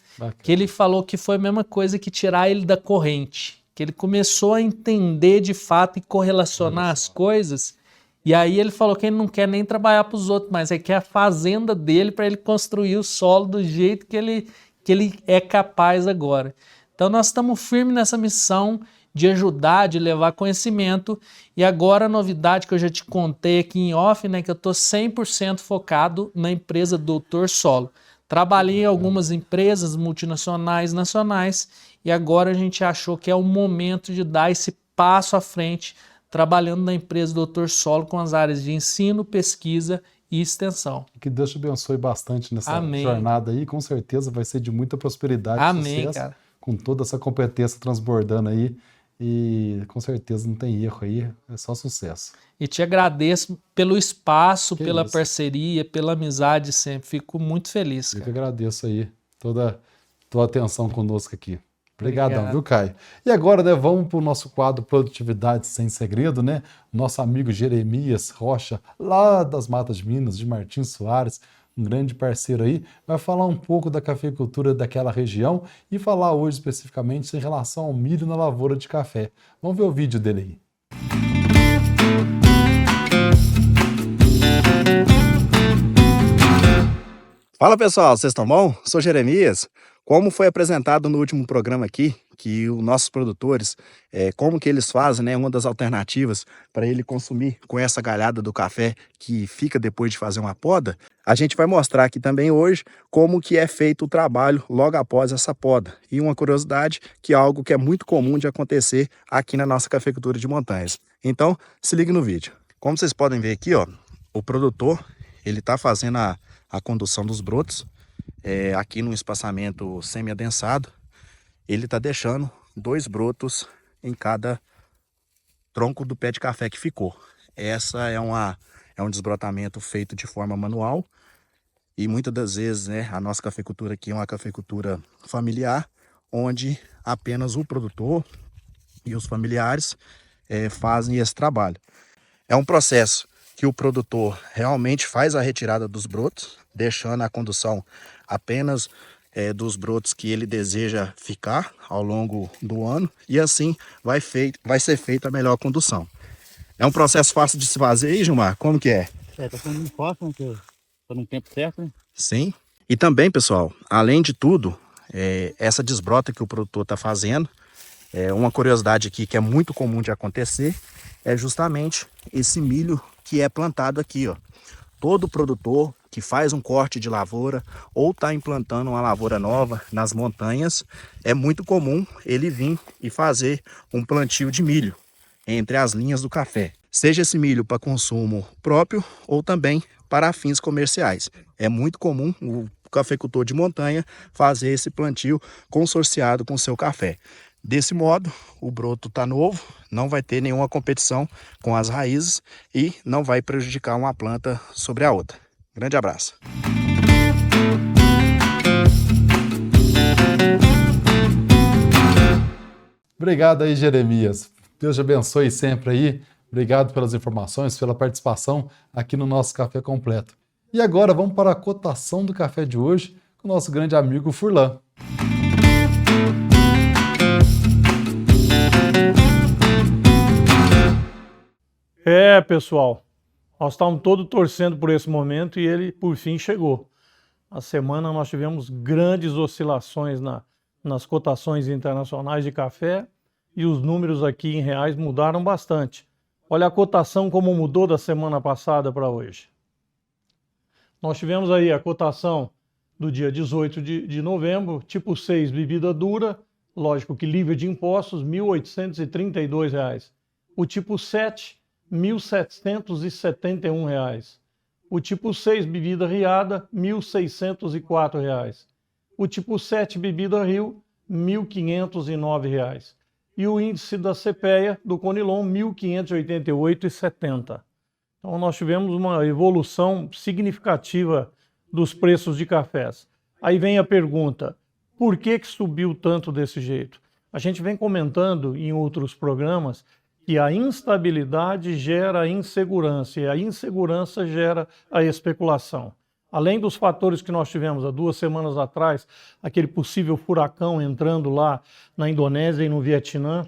que ele falou que foi a mesma coisa que tirar ele da corrente, que ele começou a entender de fato e correlacionar as coisas, E aí ele falou que ele não quer nem trabalhar para os outros, mas ele quer a fazenda dele para ele construir o solo do jeito que ele é capaz agora. Então nós estamos firmes nessa missão de ajudar, de levar conhecimento. E agora a novidade que eu já te contei aqui em off, né, que eu estou 100% focado na empresa Doutor Solo. Trabalhei em algumas empresas multinacionais, nacionais, e agora a gente achou que é o momento de dar esse passo à frente, trabalhando na empresa Doutor Solo com as áreas de ensino, pesquisa e extensão. Que Deus te abençoe bastante nessa Amém. jornada aí, com certeza vai ser de muita prosperidade e sucesso, cara. Com toda essa competência transbordando aí, e com certeza não tem erro aí, é só sucesso. E te agradeço pelo espaço, pela isso. parceria, pela amizade sempre, fico muito feliz, Eu cara. que agradeço aí toda a tua atenção conosco aqui. Obrigadão, Obrigado. viu, Caio? E agora, né, vamos para o nosso quadro Produtividade Sem Segredo, né? Nosso amigo Jeremias Rocha, lá das Matas de Minas, de Martins Soares, um grande parceiro aí, vai falar um pouco da cafeicultura daquela região e falar hoje especificamente em relação ao milho na lavoura de café. Vamos ver o vídeo dele aí. Fala pessoal, vocês estão bom? Sou Jeremias. Como foi apresentado no último programa aqui, que os nossos produtores, como que eles fazem, né, uma das alternativas para ele consumir com essa galhada do café que fica depois de fazer uma poda, a gente vai mostrar aqui também hoje como que é feito o trabalho logo após essa poda. E uma curiosidade, que é algo que é muito comum de acontecer aqui na nossa cafeicultura de montanhas. Então, se ligue no vídeo. Como vocês podem ver aqui, ó, o produtor, ele está fazendo a condução dos brotos, aqui num espaçamento semi-adensado, ele está deixando 2 brotos em cada tronco do pé de café que ficou. Essa é um desbrotamento feito de forma manual e muitas das vezes, né, a nossa cafeicultura aqui é uma cafeicultura familiar, onde apenas o produtor e os familiares fazem esse trabalho. É um processo que o produtor realmente faz a retirada dos brotos, deixando a condução apenas dos brotos que ele deseja ficar ao longo do ano, e assim vai ser feita a melhor condução. É um processo fácil de se fazer aí, Gilmar? Como que é? Tá sendo muito fácil, né? Que tá no tempo certo, né? Sim. E também, pessoal, além de tudo, essa desbrota que o produtor está fazendo, uma curiosidade aqui que é muito comum de acontecer, é justamente esse milho que é plantado aqui, ó. Todo produtor que faz um corte de lavoura ou está implantando uma lavoura nova nas montanhas, é muito comum ele vir e fazer um plantio de milho entre as linhas do café. Seja esse milho para consumo próprio ou também para fins comerciais. É muito comum o cafeicultor de montanha fazer esse plantio consorciado com o seu café. Desse modo, o broto está novo, não vai ter nenhuma competição com as raízes e não vai prejudicar uma planta sobre a outra. Grande abraço. Obrigado aí, Jeremias. Deus te abençoe sempre aí. Obrigado pelas informações, pela participação aqui no nosso Café Completo. E agora vamos para a cotação do café de hoje com o nosso grande amigo Furlan. Pessoal, nós estávamos todos torcendo por esse momento e ele, por fim, chegou. Na semana nós tivemos grandes oscilações nas cotações internacionais de café e os números aqui em reais mudaram bastante. Olha a cotação como mudou da semana passada para hoje. Nós tivemos aí a cotação do dia 18 de novembro, tipo 6, bebida dura, lógico que livre de impostos, R$ 1.832. O tipo 7, R$ 1.771. O tipo 6, bebida riada, R$ 1.604. O tipo 7, bebida rio, R$ 1.509. E o índice da CPEA do Conilon, R$ 1.588,70. Então nós tivemos uma evolução significativa dos preços de cafés. Aí vem a pergunta, por que subiu tanto desse jeito? A gente vem comentando em outros programas que a instabilidade gera a insegurança e a insegurança gera a especulação. Além dos fatores que nós tivemos há 2 semanas atrás, aquele possível furacão entrando lá na Indonésia e no Vietnã,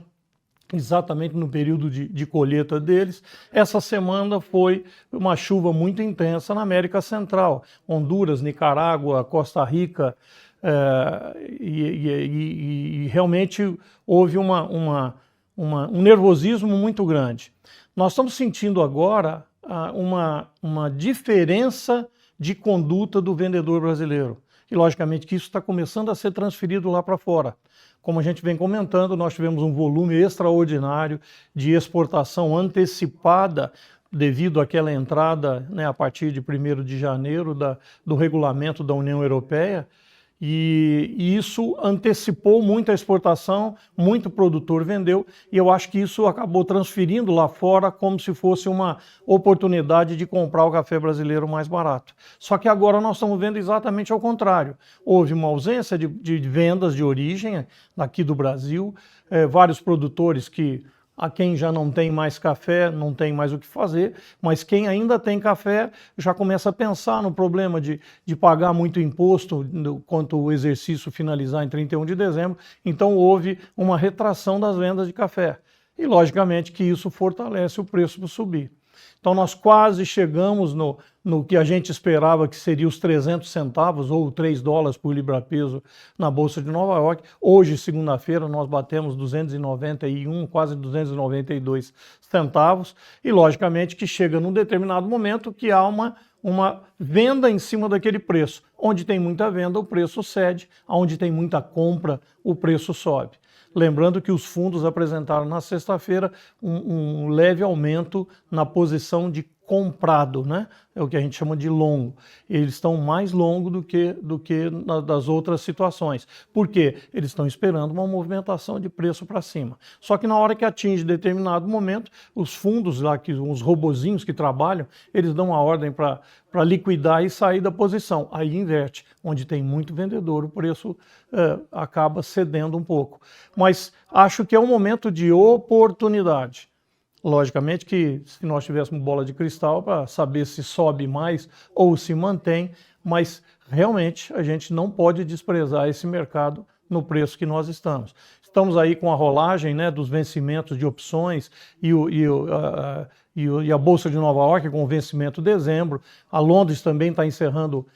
exatamente no período de colheita deles. Essa semana foi uma chuva muito intensa na América Central, Honduras, Nicarágua, Costa Rica, e realmente houve um nervosismo muito grande. Nós estamos sentindo agora uma diferença de conduta do vendedor brasileiro. E, logicamente, que isso está começando a ser transferido lá para fora. Como a gente vem comentando, nós tivemos um volume extraordinário de exportação antecipada devido àquela entrada, né, a partir de 1º de janeiro do regulamento da União Europeia. E isso antecipou muito a exportação, muito produtor vendeu, e eu acho que isso acabou transferindo lá fora como se fosse uma oportunidade de comprar o café brasileiro mais barato. Só que agora nós estamos vendo exatamente ao contrário. Houve uma ausência de vendas de origem aqui do Brasil, vários produtores a quem já não tem mais café, não tem mais o que fazer, mas quem ainda tem café já começa a pensar no problema de pagar muito imposto quando o exercício finalizar em 31 de dezembro. Então houve uma retração das vendas de café. E logicamente que isso fortalece o preço para subir. Então nós quase chegamos no que a gente esperava que seria os 300 centavos ou $3 por libra-peso na Bolsa de Nova York. Hoje, segunda-feira, nós batemos 291, quase 292 centavos. E logicamente que chega num determinado momento que há uma venda em cima daquele preço. Onde tem muita venda, o preço cede. Onde tem muita compra, o preço sobe. Lembrando que os fundos apresentaram na sexta-feira um leve aumento na posição de comprado, né? É o que a gente chama de longo. Eles estão mais longos do que das outras situações. Por quê? Eles estão esperando uma movimentação de preço para cima. Só que na hora que atinge determinado momento, os fundos lá, os robozinhos que trabalham, eles dão a ordem para liquidar e sair da posição. Aí inverte. Onde tem muito vendedor, o preço acaba cedendo um pouco. Mas acho que é um momento de oportunidade. Logicamente que se nós tivéssemos bola de cristal para saber se sobe mais ou se mantém, mas realmente a gente não pode desprezar esse mercado no preço que nós estamos. Estamos aí com a rolagem, né, dos vencimentos de opções e a Bolsa de Nova York com o vencimento em dezembro. A Londres também está encerrando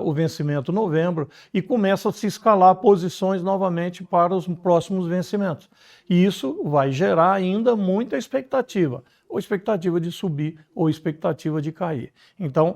o vencimento em novembro e começa a se escalar posições novamente para os próximos vencimentos. E isso vai gerar ainda muita expectativa, ou expectativa de subir ou expectativa de cair. Então,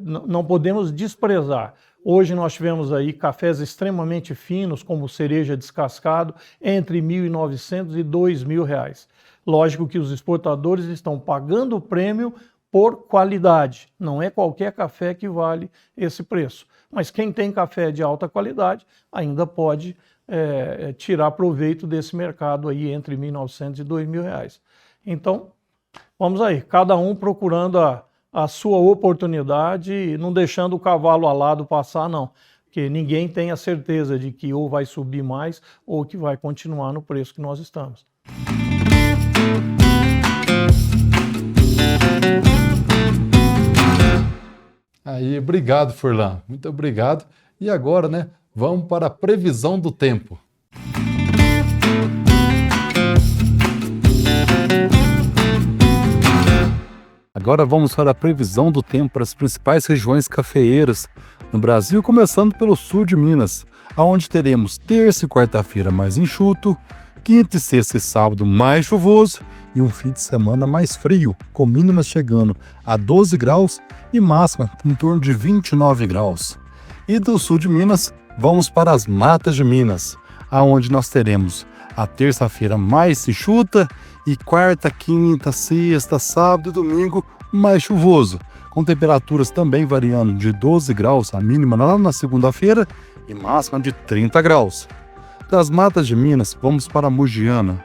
não podemos desprezar. Hoje nós tivemos aí cafés extremamente finos, como cereja descascado, entre R$ 1.900 e R$ 2.000. Lógico que os exportadores estão pagando o prêmio por qualidade. Não é qualquer café que vale esse preço. Mas quem tem café de alta qualidade ainda pode tirar proveito desse mercado aí entre R$ 1.900 e R$ 2.000. Então, vamos aí, cada um procurando a sua oportunidade e não deixando o cavalo alado passar, não. Porque ninguém tem a certeza de que ou vai subir mais ou que vai continuar no preço que nós estamos. Aí, obrigado, Furlan. Muito obrigado. E agora, né, vamos para a previsão do tempo. Agora vamos para a previsão do tempo para as principais regiões cafeeiras no Brasil, começando pelo sul de Minas, onde teremos terça e quarta-feira mais enxuto, quinta e sexta e sábado mais chuvoso e um fim de semana mais frio, com mínimas chegando a 12 graus e máxima em torno de 29 graus. E do sul de Minas, vamos para as matas de Minas, aonde nós teremos a terça-feira mais enxuta e quarta, quinta, sexta, sábado e domingo mais chuvoso, com temperaturas também variando de 12 graus a mínima lá na segunda-feira e máxima de 30 graus. Das matas de Minas, vamos para a Mogiana.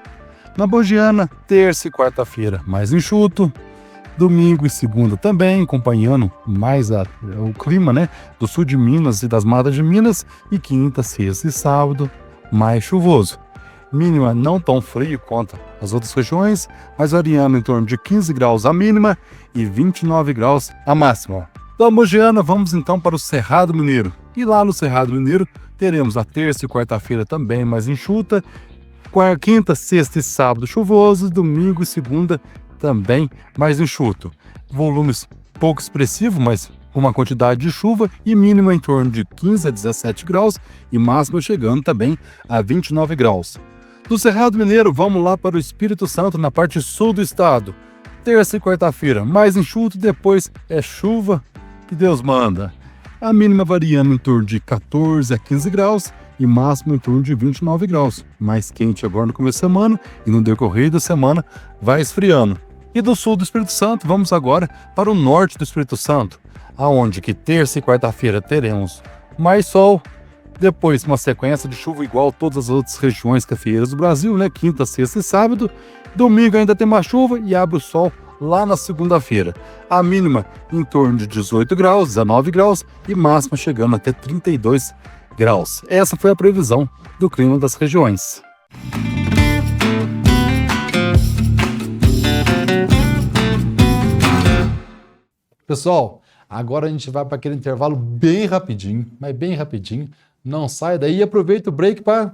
Na Mogiana, terça e quarta-feira mais enxuto, domingo e segunda também, acompanhando mais o clima, né, do sul de Minas e das matas de Minas, e quinta, sexta e sábado mais chuvoso. Mínima não tão frio quanto as outras regiões, mas variando em torno de 15 graus a mínima e 29 graus a máxima. Da Mogiana, vamos então para o Cerrado Mineiro. E lá no Cerrado Mineiro, teremos a terça e quarta-feira também mais enxuta, Quinta, sexta e sábado chuvoso, domingo e segunda também mais enxuto. Volumes pouco expressivo, mas com uma quantidade de chuva e mínima em torno de 15 a 17 graus e máxima chegando também a 29 graus. Do Cerrado Mineiro, vamos lá para o Espírito Santo, na parte sul do estado. Terça e quarta-feira, mais enxuto, depois é chuva que Deus manda. A mínima variando em torno de 14 a 15 graus e máximo em torno de 29 graus. Mais quente agora no começo da semana e no decorrer da semana vai esfriando. E do sul do Espírito Santo, vamos agora para o norte do Espírito Santo, aonde que terça e quarta-feira teremos mais sol, depois uma sequência de chuva igual a todas as outras regiões cafeeiras do Brasil, né? Quinta, sexta e sábado. Domingo ainda tem mais chuva e abre o sol lá na segunda-feira. A mínima em torno de 18 graus, 19 graus e máxima chegando até 32 graus. Essa foi a previsão do clima das regiões. Pessoal, agora a gente vai para aquele intervalo bem rapidinho, mas bem rapidinho. Não sai daí e aproveita o break para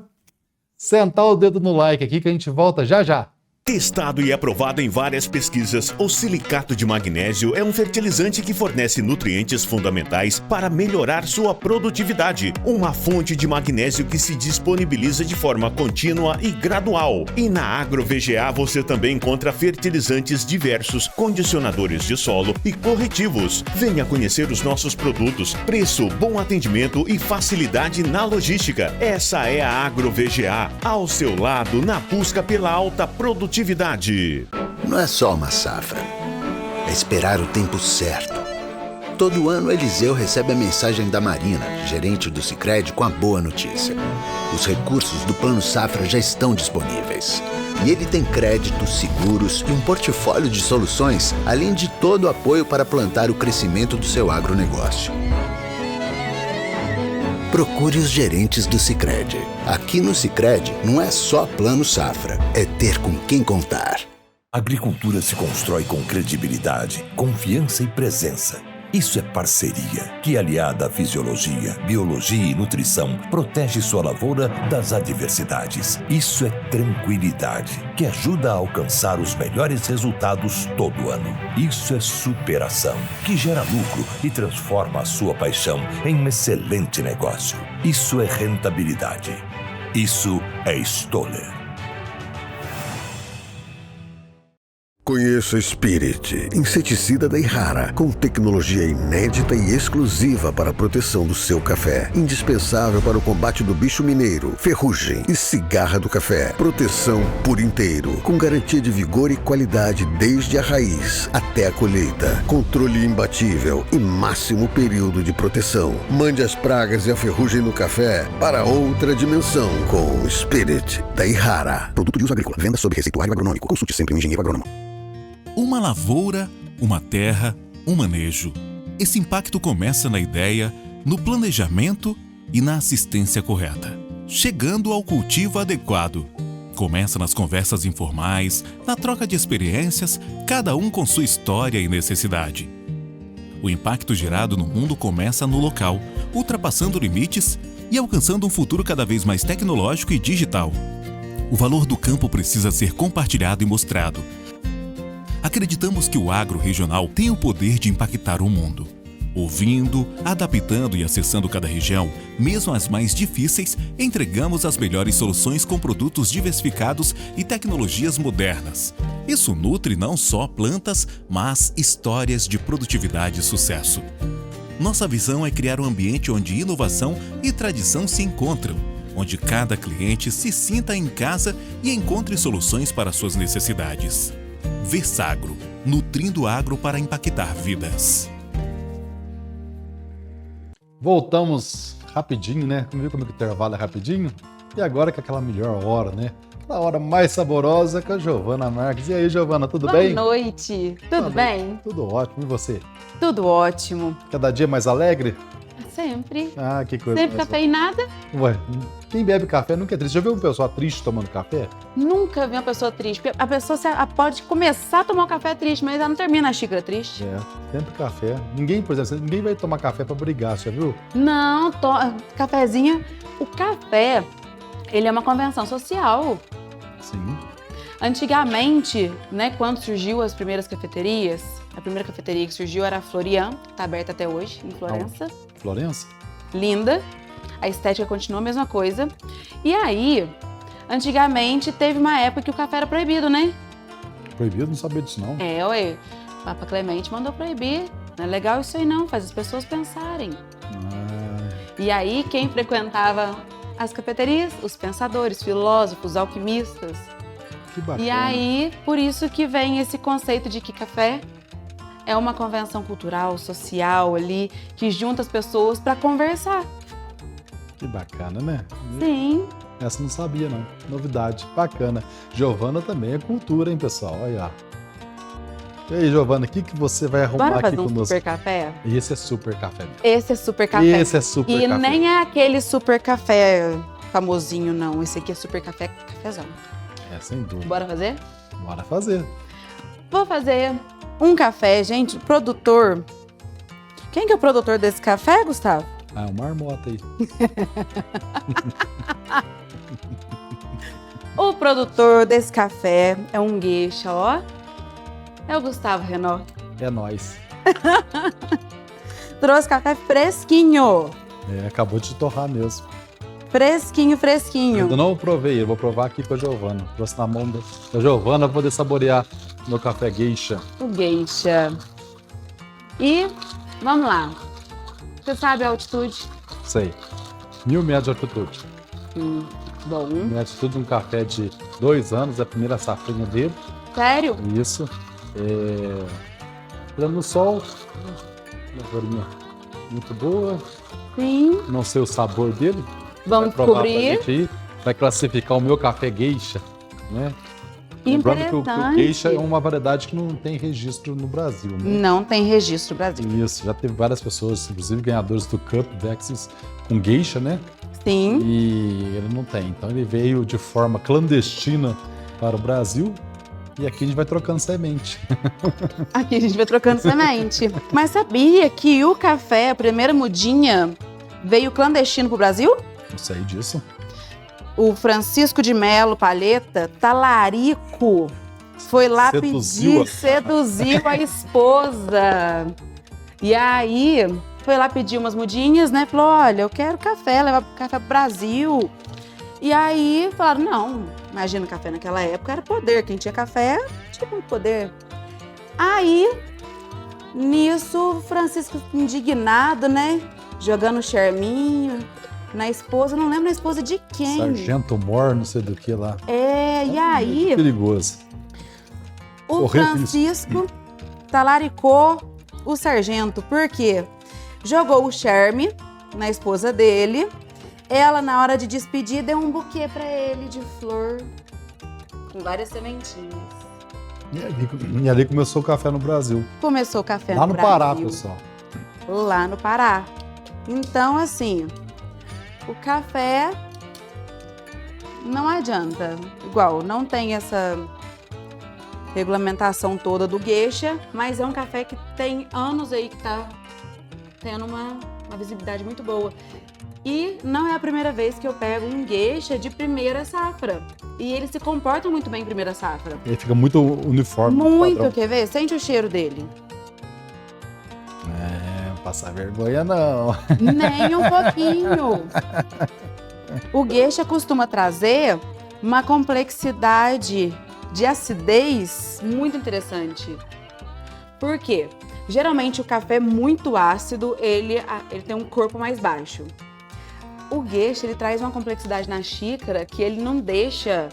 sentar o dedo no like aqui que a gente volta já já. Testado e aprovado em várias pesquisas, o silicato de magnésio é um fertilizante que fornece nutrientes fundamentais para melhorar sua produtividade. Uma fonte de magnésio que se disponibiliza de forma contínua e gradual. E na AgroVGA você também encontra fertilizantes diversos, condicionadores de solo e corretivos. Venha conhecer os nossos produtos, preço, bom atendimento e facilidade na logística. Essa é a AgroVGA, ao seu lado na busca pela alta produtividade. Não é só uma safra, é esperar o tempo certo. Todo ano Eliseu recebe a mensagem da Marina, gerente do Sicredi, com a boa notícia. Os recursos do Plano Safra já estão disponíveis. E ele tem créditos, seguros e um portfólio de soluções, além de todo o apoio para plantar o crescimento do seu agronegócio. Procure os gerentes do Sicredi. Aqui no Sicredi não é só Plano Safra, é ter com quem contar. A agricultura se constrói com credibilidade, confiança e presença. Isso é parceria, que aliada à fisiologia, biologia e nutrição, protege sua lavoura das adversidades. Isso é tranquilidade, que ajuda a alcançar os melhores resultados todo ano. Isso é superação, que gera lucro e transforma a sua paixão em um excelente negócio. Isso é rentabilidade. Isso é Stoller. Conheça Spirit, inseticida da Irrara, com tecnologia inédita e exclusiva para a proteção do seu café. Indispensável para o combate do bicho mineiro, ferrugem e cigarra do café. Proteção por inteiro, com garantia de vigor e qualidade desde a raiz até a colheita. Controle imbatível e máximo período de proteção. Mande as pragas e a ferrugem no café para outra dimensão com Spirit da Irrara. Produto de uso agrícola. Venda sob receituário agronômico. Consulte sempre um engenheiro agrônomo. Uma lavoura, uma terra, um manejo. Esse impacto começa na ideia, no planejamento e na assistência correta, chegando ao cultivo adequado. Começa nas conversas informais, na troca de experiências, cada um com sua história e necessidade. O impacto gerado no mundo começa no local, ultrapassando limites e alcançando um futuro cada vez mais tecnológico e digital. O valor do campo precisa ser compartilhado e mostrado. Acreditamos que o agro regional tem o poder de impactar o mundo. Ouvindo, adaptando e acessando cada região, mesmo as mais difíceis, entregamos as melhores soluções com produtos diversificados e tecnologias modernas. Isso nutre não só plantas, mas histórias de produtividade e sucesso. Nossa visão é criar um ambiente onde inovação e tradição se encontram, onde cada cliente se sinta em casa e encontre soluções para suas necessidades. Versagro, nutrindo o agro para impactar vidas. Voltamos rapidinho, né? Viu como que o intervalo é rapidinho? E agora que é aquela melhor hora, né? Aquela hora mais saborosa com a Giovana Marques. E aí, Giovana, tudo bem? Boa noite. Tudo bem? Tudo ótimo. E você? Tudo ótimo. Cada dia mais alegre? Sempre. Ah, que coisa. Sempre cafeinada? Ué, quem bebe café nunca é triste. Já viu uma pessoa triste tomando café? Nunca vi uma pessoa triste. Porque a pessoa pode começar a tomar um café triste, mas ela não termina a xícara triste. É, sempre café. Ninguém, por exemplo, ninguém vai tomar café pra brigar, já viu? Não, cafezinho. O café, ele é uma convenção social. Sim. Antigamente, né, quando surgiu as primeiras cafeterias, a primeira cafeteria que surgiu era a Florian, tá aberta até hoje, em Florença. Florença? Linda. A estética continua a mesma coisa. E aí, antigamente, teve uma época que o café era proibido, né? Proibido? Não sabia disso, não. Ué. Papa Clemente mandou proibir. Não é legal isso aí, não. Faz as pessoas pensarem. E aí, quem frequentava as cafeterias? Os pensadores, filósofos, alquimistas. Que bacana. E aí, por isso que vem esse conceito de que café é uma convenção cultural, social ali, que junta as pessoas para conversar. Que bacana, né? Sim. Essa eu não sabia, não. Novidade. Bacana. Giovana também é cultura, hein, pessoal? Olha. E aí, Giovana, o que você vai arrumar Bora aqui fazer um conosco? super café? Esse é super café. Esse é super café. Esse é super e café. E nem é aquele super café famosinho, não. Esse aqui é super café, cafezão. É, sem dúvida. Bora fazer? Bora fazer. Vou fazer um café, gente. Produtor. Quem que é o produtor desse café, Gustavo? Ah, uma marmota aí. O produtor desse café é um geisha, ó. É o Gustavo Renault. É nóis. Trouxe café fresquinho. Acabou de torrar mesmo. Fresquinho, fresquinho. Eu ainda não provei, eu vou provar aqui com a Giovana. Trouxe na mão da Giovana pra poder saborear meu café geisha. O geisha. E vamos lá. Você sabe a altitude? Sei. 1000 metros de altitude. Bom. 1000 metros de altitude, um café de 2 anos, é a primeira safrinha dele. Sério? Isso. No sol, uma florinha muito boa. Sim. Não sei o sabor dele. Vamos descobrir. Aí, vai classificar o meu café geisha, né? Lembrando que o geisha é uma variedade que não tem registro no Brasil, né? Não tem registro no Brasil. Isso, já teve várias pessoas, inclusive ganhadores do Cup Dexys com geisha, né? Sim. E ele não tem. Então ele veio de forma clandestina para o Brasil. E aqui a gente vai trocando semente. Aqui a gente vai trocando semente. Mas sabia que o café, a primeira mudinha, veio clandestino pro Brasil? Não sei disso. O Francisco de Melo Palheta, talarico, foi lá seduziu a esposa. E aí, foi lá pedir umas mudinhas, né? Falou, olha, eu quero café, levar café pro Brasil. E aí, falaram, não, imagina o café naquela época era poder. Quem tinha café, tinha muito poder. Aí, nisso, o Francisco indignado, né? Jogando charminho na esposa, não lembro na esposa de quem. Sargento Mor, não sei do que lá. E aí... Perigoso. O Francisco talaricou o sargento. Por quê? Jogou o charme na esposa dele. Ela, na hora de despedir, deu um buquê pra ele de flor com várias sementinhas. E ali começou o café no Brasil. Começou o café lá no no Brasil. Pará, pessoal. Lá no Pará. Então, assim, o café não adianta. Igual, não tem essa regulamentação toda do geisha, mas é um café que tem anos aí que tá tendo uma visibilidade muito boa. E não é a primeira vez que eu pego um geisha de primeira safra. E ele se comporta muito bem em primeira safra. Ele fica muito uniforme. Muito, quer ver? Sente o cheiro dele. Não passa vergonha não. Nem um pouquinho. O geisha costuma trazer uma complexidade de acidez muito interessante. Por quê? Geralmente o café muito ácido, ele tem um corpo mais baixo. O geisha, ele traz uma complexidade na xícara que ele não deixa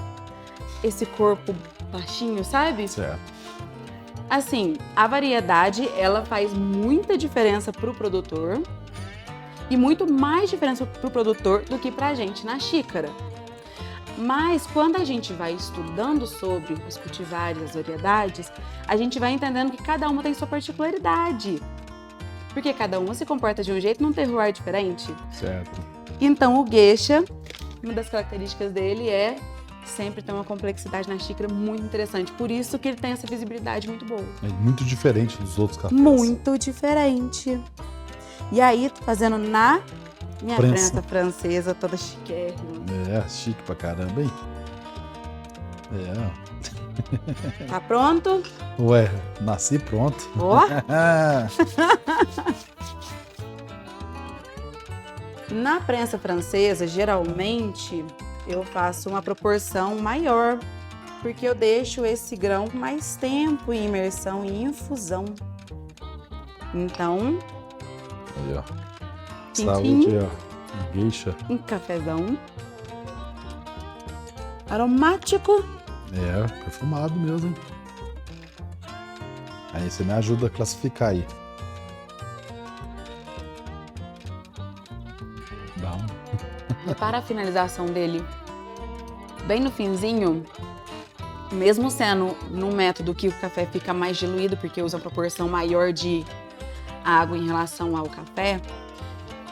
esse corpo baixinho, sabe? Certo. Assim, a variedade, ela faz muita diferença pro produtor e muito mais diferença pro produtor do que pra gente na xícara. Mas quando a gente vai estudando sobre os cultivares, as variedades, a gente vai entendendo que cada uma tem sua particularidade. Porque cada uma se comporta de um jeito num terroir diferente. Certo. Então o geisha, uma das características dele é sempre ter uma complexidade na xícara muito interessante. Por isso que ele tem essa visibilidade muito boa. É muito diferente dos outros cafés. Muito diferente. E aí, fazendo na minha prensa francesa, toda chiquérrima. É, chique pra caramba, hein? Tá pronto? Ué, nasci pronto. Ó. Na prensa francesa, geralmente, eu faço uma proporção maior, porque eu deixo esse grão mais tempo em imersão e infusão. Então, aí, ó. Tchim, Saúde, tchim. ó. Gueixa. Um cafezão. Aromático. Perfumado mesmo. Aí você me ajuda a classificar aí. Bom. Repara a finalização dele. Bem no finzinho, mesmo sendo num método que o café fica mais diluído, porque usa uma proporção maior de água em relação ao café,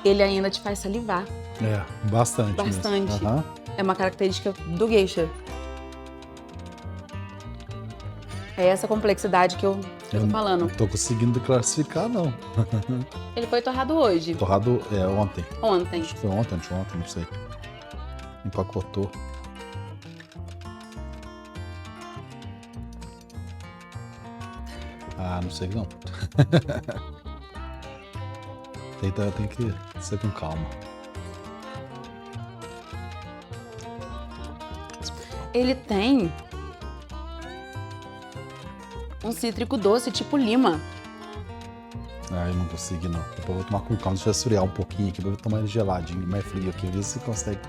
ele ainda te faz salivar. Bastante. Bastante. Uhum. É uma característica do geisha. É essa complexidade que eu tô falando. Não tô conseguindo classificar, não. Ele foi torrado hoje. Torrado ontem. Ontem. Acho que foi ontem, anteontem, não sei. Empacotou. Não sei não. Tem que ser com calma. Ele tem um cítrico doce, tipo lima. Eu não consegui não. Depois eu vou tomar com calma, deixa eu esfriar um pouquinho aqui, vou tomar ele geladinho, mais frio aqui, ver se consegue.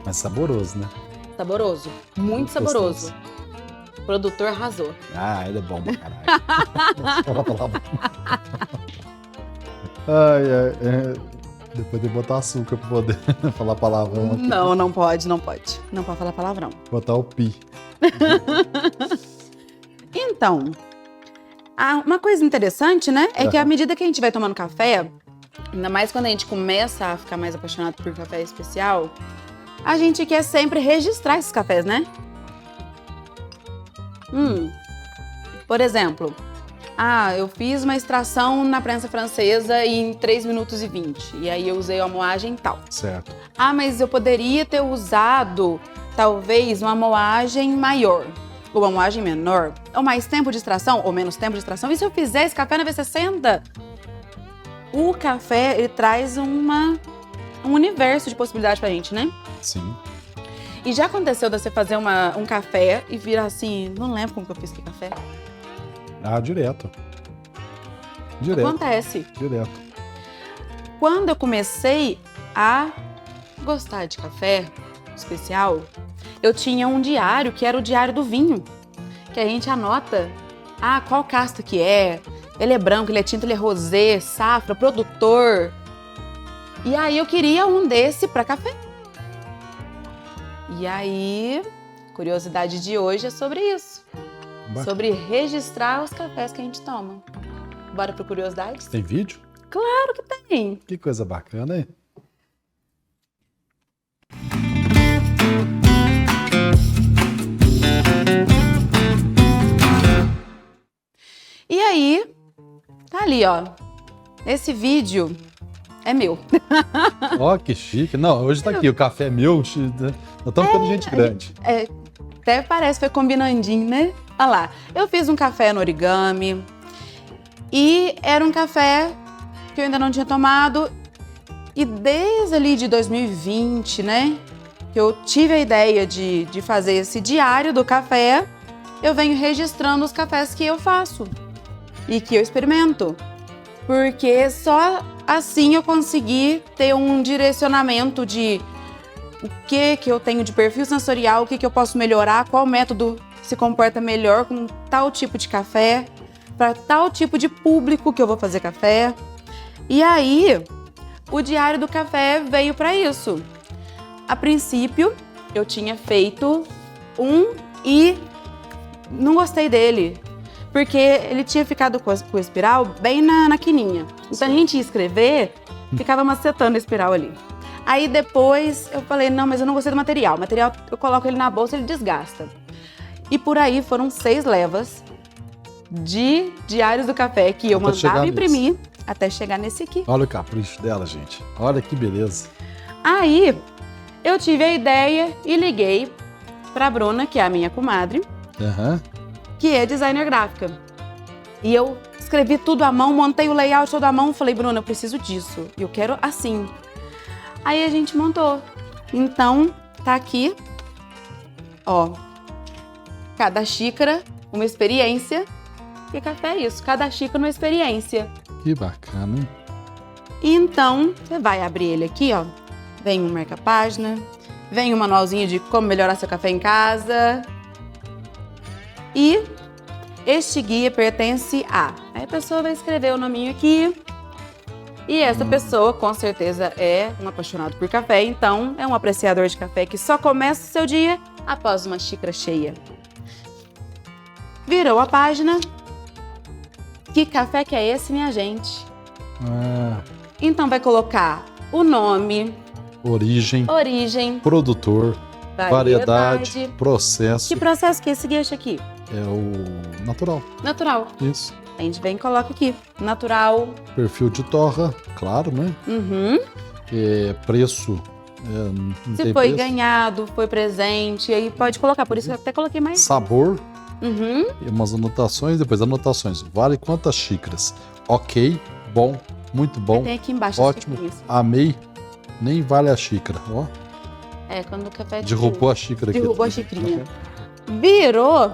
Mas saboroso, né? Saboroso. Muito saboroso. O produtor arrasou. Ele é bom pra caralho. Depois tem que botar açúcar pra poder falar palavrão aqui. Não pode. Não pode falar palavrão. Botar o pi. Então, uma coisa interessante, né? É que à medida que a gente vai tomando café, ainda mais quando a gente começa a ficar mais apaixonado por café especial, a gente quer sempre registrar esses cafés, né? Por exemplo, eu fiz uma extração na prensa francesa em 3 minutos e 20. E aí eu usei a moagem tal. Certo. Mas eu poderia ter usado, talvez, uma moagem maior. Ou uma moagem menor. Ou mais tempo de extração, ou menos tempo de extração. E se eu fizer esse café na V60? O café, ele traz um universo de possibilidades pra gente, né? Sim. E já aconteceu de você fazer um café e virar assim, não lembro como que eu fiz aquele café? Direto. Acontece. Direto. Quando eu comecei a gostar de café especial, eu tinha um diário que era o diário do vinho, que a gente anota qual casta que é, ele é branco, ele é tinto, ele é rosé, safra, produtor. E aí eu queria um desse para café. E aí, curiosidade de hoje é sobre isso. Sobre registrar os cafés que a gente toma. Bora pro curiosidades? Tem vídeo? Claro que tem. Que coisa bacana, hein? E aí, tá ali, ó. Esse vídeo é meu. Ó, que chique. Não, hoje tá aqui, o café é meu. Nós estamos ficando gente grande. Até parece, foi combinandinho, né? Olha lá, eu fiz um café no origami e era um café que eu ainda não tinha tomado e desde ali de 2020, né, que eu tive a ideia de fazer esse diário do café, eu venho registrando os cafés que eu faço e que eu experimento, porque só assim eu consegui ter um direcionamento de o que eu tenho de perfil sensorial, o que eu posso melhorar, qual método se comporta melhor com tal tipo de café, para tal tipo de público que eu vou fazer café. E aí, o Diário do Café veio para isso. A princípio, eu tinha feito um e não gostei dele, porque ele tinha ficado com o espiral bem na quininha. Então a gente ia escrever, ficava macetando a espiral ali. Aí depois eu falei, não, mas eu não gostei do material. O material, eu coloco ele na bolsa, ele desgasta. E por aí foram 6 levas de Diários do Café que eu mandava imprimir até chegar nesse aqui. Olha o capricho dela, gente. Olha que beleza. Aí eu tive a ideia e liguei pra Bruna, que é a minha comadre, Aham. que é designer gráfica. E eu escrevi tudo à mão, montei o layout todo à mão, falei, Bruna, eu preciso disso, eu quero assim. Aí a gente montou. Então, tá aqui, ó, cada xícara, uma experiência, e café é isso, cada xícara uma experiência. Que bacana, hein? Então, você vai abrir ele aqui, ó, vem um marca-página, vem um manualzinho de como melhorar seu café em casa, e este guia pertence a... Aí a pessoa vai escrever o nominho aqui. E essa pessoa, com certeza, é um apaixonado por café. Então, é um apreciador de café que só começa o seu dia após uma xícara cheia. Virou a página. Que café que é esse, minha gente? Então, vai colocar o nome, Origem, produtor, variedade, processo. Que processo que é esse guicho aqui? É o natural. Natural. Isso. A gente vem e coloca aqui. Natural. Perfil de torra, claro, né? Uhum. Preço. Não Se tem foi preço. ganhado, foi presente, aí pode colocar. Por isso que eu até coloquei mais. Sabor. Uhum. E umas anotações, depois anotações. Vale quantas xícaras? Ok, bom, muito bom. Tem aqui embaixo. Ótimo, amei. Nem vale a xícara, ó. Quando o café Derrubou a xícara aqui. Derrubou a xicrinha. Virou,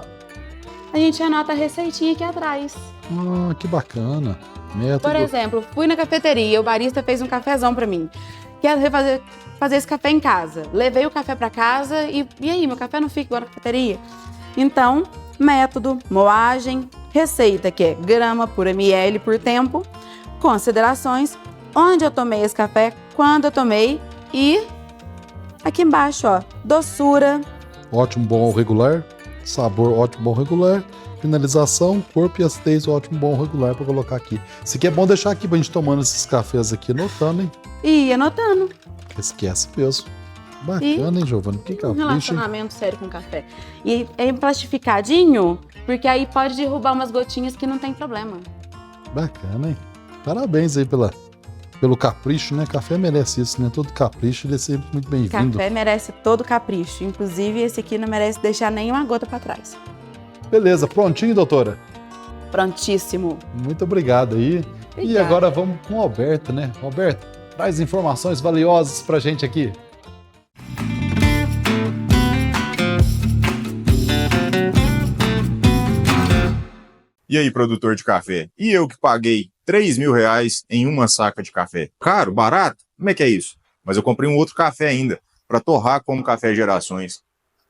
a gente anota a receitinha aqui atrás. Que bacana. Método. Por exemplo, fui na cafeteria, o barista fez um cafezão pra mim. Quero fazer esse café em casa. Levei o café pra casa e aí, meu café não fica igual na cafeteria? Então, método, moagem, receita, que é grama por ml por tempo, considerações, onde eu tomei esse café, quando eu tomei e aqui embaixo, ó, doçura. Ótimo, bom ou regular. Sabor, ótimo, bom, regular. Finalização, corpo e acidez, ótimo, bom, regular, pra colocar aqui. Isso aqui é bom deixar aqui pra gente tomando esses cafés aqui, anotando, hein? E anotando. Esquece mesmo. Bacana, hein, Giovana? Que Um capricho, hein? relacionamento sério com café. E é plastificadinho, porque aí pode derrubar umas gotinhas que não tem problema. Bacana, hein? Parabéns aí pelo capricho, né? Café merece isso, né? Todo capricho, ele é sempre muito bem-vindo. Café merece todo capricho. Inclusive, esse aqui não merece deixar nenhuma gota pra trás. Beleza, prontinho, doutora? Prontíssimo. Muito obrigado aí. E Obrigada. agora vamos com o Alberto, né? Alberto, traz informações valiosas pra gente aqui. E aí, produtor de café? E eu que paguei R$3.000 em uma saca de café? Caro? Barato? Como é que é isso? Mas eu comprei um outro café ainda, para torrar como café Gerações.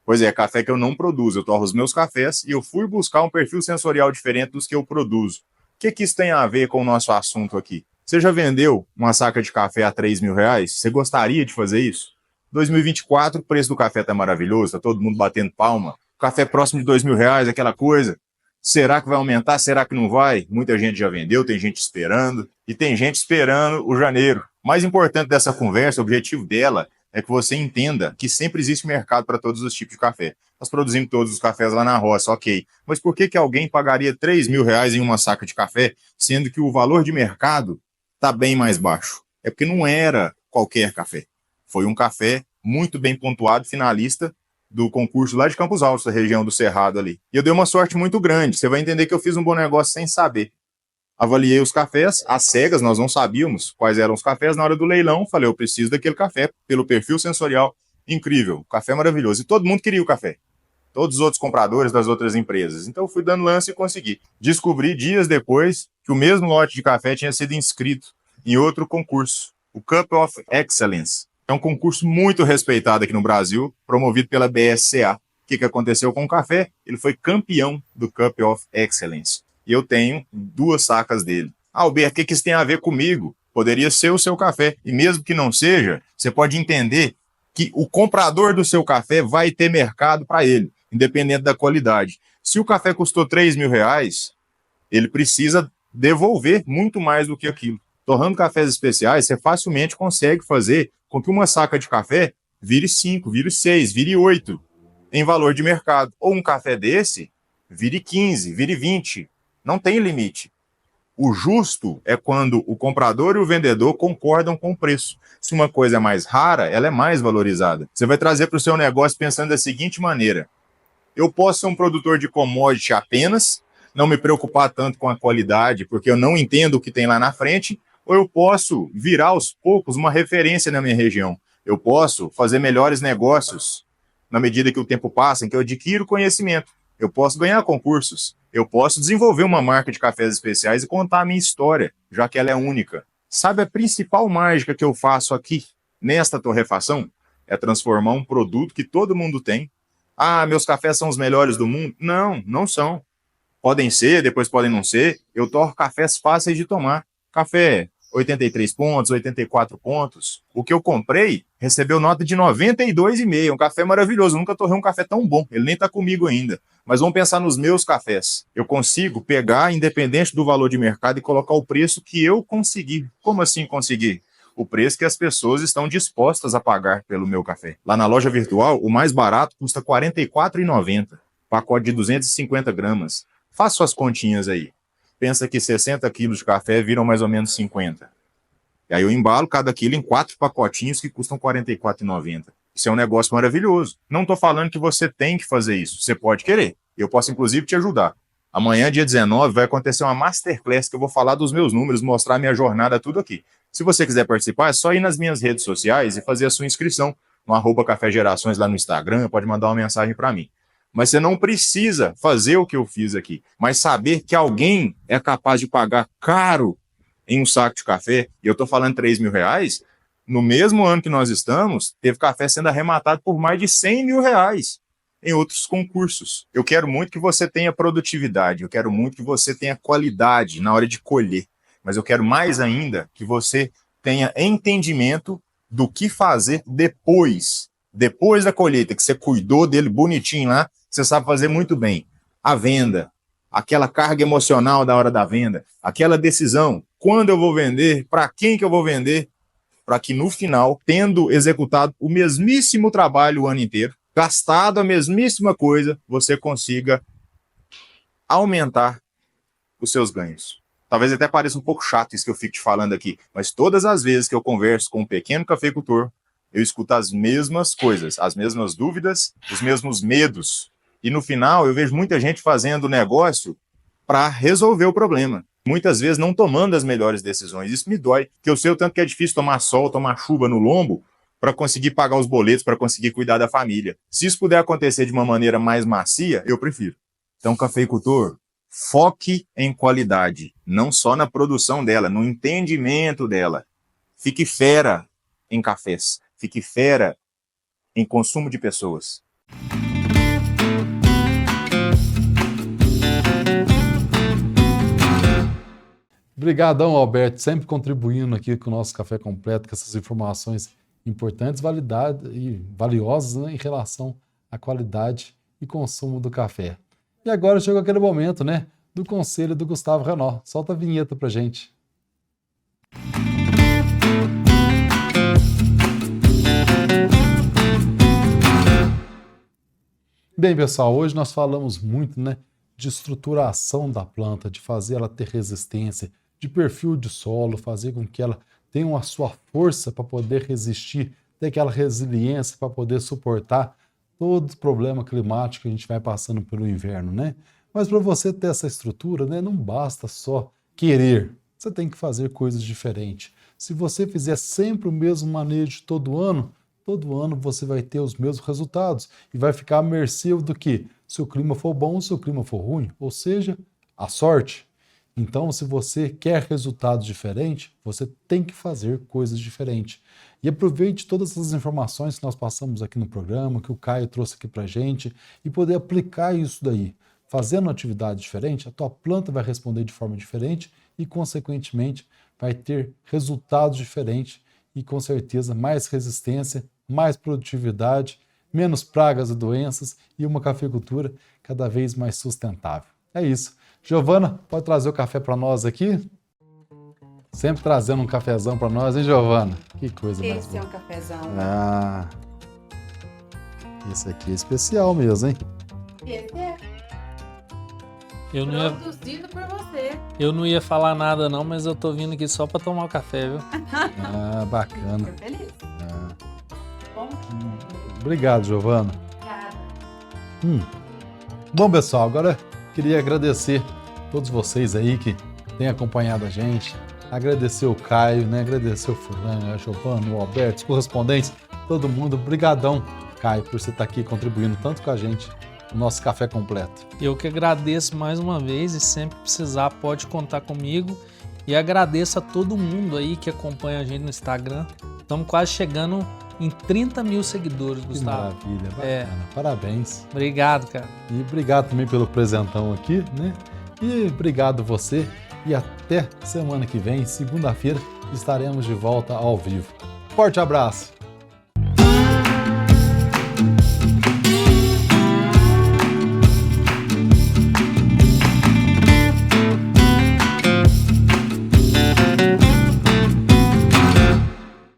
Pois é, café que eu não produzo, eu torro os meus cafés e eu fui buscar um perfil sensorial diferente dos que eu produzo. O que isso tem a ver com o nosso assunto aqui? Você já vendeu uma saca de café a R$3.000? Você gostaria de fazer isso? 2024, o preço do café tá maravilhoso, tá todo mundo batendo palma. Café próximo de R$2.000, aquela coisa. Será que vai aumentar? Será que não vai? Muita gente já vendeu, tem gente esperando. E tem gente esperando o janeiro. O mais importante dessa conversa, o objetivo dela, é que você entenda que sempre existe mercado para todos os tipos de café. Nós produzimos todos os cafés lá na roça, ok. Mas por que alguém pagaria R$3.000 em uma saca de café, sendo que o valor de mercado está bem mais baixo? É porque não era qualquer café. Foi um café muito bem pontuado, finalista do concurso lá de Campos Altos, da região do Cerrado ali. E eu dei uma sorte muito grande. Você vai entender que eu fiz um bom negócio sem saber. Avaliei os cafés, às cegas, nós não sabíamos quais eram os cafés. Na hora do leilão, falei, eu preciso daquele café, pelo perfil sensorial incrível. Café maravilhoso. E todo mundo queria o café. Todos os outros compradores das outras empresas. Então eu fui dando lance e consegui. Descobri dias depois que o mesmo lote de café tinha sido inscrito em outro concurso, o Cup of Excellence. É um concurso muito respeitado aqui no Brasil, promovido pela BSCA. O que aconteceu com o café? Ele foi campeão do Cup of Excellence. E eu tenho 2 sacas dele. Alberto, o que isso tem a ver comigo? Poderia ser o seu café. E mesmo que não seja, você pode entender que o comprador do seu café vai ter mercado para ele, independente da qualidade. Se o café custou R$3.000, ele precisa devolver muito mais do que aquilo. Torrando cafés especiais, você facilmente consegue fazer com que uma saca de café vire 5, vire 6, vire 8 em valor de mercado. Ou um café desse vire 15, vire 20. Não tem limite. O justo é quando o comprador e o vendedor concordam com o preço. Se uma coisa é mais rara, ela é mais valorizada. Você vai trazer para o seu negócio pensando da seguinte maneira: eu posso ser um produtor de commodity apenas, não me preocupar tanto com a qualidade, porque eu não entendo o que tem lá na frente, ou eu posso virar aos poucos uma referência na minha região. Eu posso fazer melhores negócios na medida que o tempo passa, em que eu adquiro conhecimento. Eu posso ganhar concursos. Eu posso desenvolver uma marca de cafés especiais e contar a minha história, já que ela é única. Sabe a principal mágica que eu faço aqui, nesta torrefação? É transformar um produto que todo mundo tem. Ah, meus cafés são os melhores do mundo? Não, não são. Podem ser, depois podem não ser. Eu torro cafés fáceis de tomar. Café 83 pontos, 84 pontos. O que eu comprei recebeu nota de 92,5. Um café maravilhoso. Eu nunca torrei um café tão bom. Ele nem está comigo ainda. Mas vamos pensar nos meus cafés. Eu consigo pegar, independente do valor de mercado, e colocar o preço que eu consegui. Como assim conseguir? O preço que as pessoas estão dispostas a pagar pelo meu café. Lá na loja virtual, o mais barato custa R$ 44,90. Pacote de 250 gramas. Faça suas continhas aí. Pensa que 60 quilos de café viram mais ou menos 50. E aí eu embalo cada quilo em 4 pacotinhos que custam R$ 44,90. Isso é um negócio maravilhoso. Não estou falando que você tem que fazer isso. Você pode querer. Eu posso, inclusive, te ajudar. Amanhã, dia 19, vai acontecer uma masterclass que eu vou falar dos meus números, mostrar minha jornada, tudo aqui. Se você quiser participar, é só ir nas minhas redes sociais e fazer a sua inscrição no @Café Gerações lá no Instagram, pode mandar uma mensagem para mim. Mas você não precisa fazer o que eu fiz aqui, mas saber que alguém é capaz de pagar caro em um saco de café, e eu estou falando R$3.000, no mesmo ano que nós estamos, teve café sendo arrematado por mais de R$100.000 em outros concursos. Eu quero muito que você tenha produtividade, eu quero muito que você tenha qualidade na hora de colher, mas eu quero mais ainda que você tenha entendimento do que fazer depois da colheita, que você cuidou dele bonitinho lá, você sabe fazer muito bem. A venda, aquela carga emocional da hora da venda, aquela decisão, quando eu vou vender, para quem que eu vou vender, para que no final, tendo executado o mesmíssimo trabalho o ano inteiro, gastado a mesmíssima coisa, você consiga aumentar os seus ganhos. Talvez até pareça um pouco chato isso que eu fico te falando aqui, mas todas as vezes que eu converso com um pequeno cafeicultor, eu escuto as mesmas coisas, as mesmas dúvidas, os mesmos medos. E no final eu vejo muita gente fazendo negócio para resolver o problema. Muitas vezes não tomando as melhores decisões. Isso me dói, porque eu sei o tanto que é difícil tomar sol, tomar chuva no lombo para conseguir pagar os boletos, para conseguir cuidar da família. Se isso puder acontecer de uma maneira mais macia, eu prefiro. Então, cafeicultor, foque em qualidade, não só na produção dela, no entendimento dela. Fique fera em cafés, fique fera em consumo de pessoas. Obrigadão, Alberto, sempre contribuindo aqui com o nosso Café Completo, com essas informações importantes, valiosas, né, em relação à qualidade e consumo do café. E agora chegou aquele momento, né, do conselho do Gustavo Renó. Solta a vinheta pra gente. Bem, pessoal, hoje nós falamos muito, né, de estruturação da planta, de fazer ela ter resistência, de perfil de solo, fazer com que ela tenha a sua força para poder resistir, ter aquela resiliência para poder suportar todo o problema climático que a gente vai passando pelo inverno, né? Mas para você ter essa estrutura, né, não basta só querer, você tem que fazer coisas diferentes. Se você fizer sempre o mesmo manejo todo ano você vai ter os mesmos resultados e vai ficar à mercê do que? Se o clima for bom, se o clima for ruim, ou seja, a sorte. Então, se você quer resultados diferentes, você tem que fazer coisas diferentes. E aproveite todas essas informações que nós passamos aqui no programa, que o Caio trouxe aqui pra gente, e poder aplicar isso daí. Fazendo uma atividade diferente, a tua planta vai responder de forma diferente e, consequentemente, vai ter resultados diferentes e, com certeza, mais resistência, mais produtividade, menos pragas e doenças e uma cafeicultura cada vez mais sustentável. É isso. Giovana, pode trazer o café para nós aqui? Sempre trazendo um cafezão para nós, hein, Giovana? Que coisa mais boa. Esse é um cafezão. Ah, esse aqui é especial mesmo, hein? Esse é. Eu não ia... Produzido por você. Eu não ia falar nada não, mas eu tô vindo aqui só pra tomar o café, viu? Ah, bacana. Fico feliz. Bom. Obrigado, Giovana. Obrigada. Bom, pessoal, agora queria agradecer a todos vocês aí que têm acompanhado a gente. Agradecer o Caio, né? Agradecer o Fulano, a Giovana, o Alberto, os correspondentes, todo mundo. Obrigadão, Caio, por você estar aqui contribuindo tanto com a gente no nosso café completo. Eu que agradeço mais uma vez e sempre precisar pode contar comigo. E agradeço a todo mundo aí que acompanha a gente no Instagram. Estamos quase chegando em 30 mil seguidores, Gustavo. Que maravilha, bacana. Parabéns. Obrigado, cara. E obrigado também pelo presentão aqui, né? E obrigado você. E até semana que vem, segunda-feira, estaremos de volta ao vivo. Forte abraço!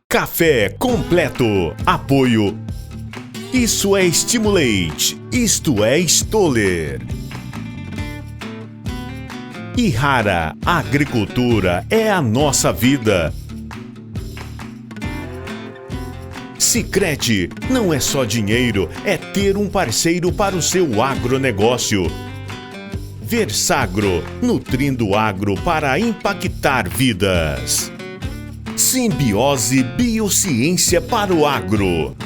Café completo. Apoio. Isso é Stimulate. Isto é Stoller. Ihara, a agricultura é a nossa vida. Sicredi, não é só dinheiro, é ter um parceiro para o seu agronegócio. Versagro, nutrindo o agro para impactar vidas. Simbiose Biociência para o agro.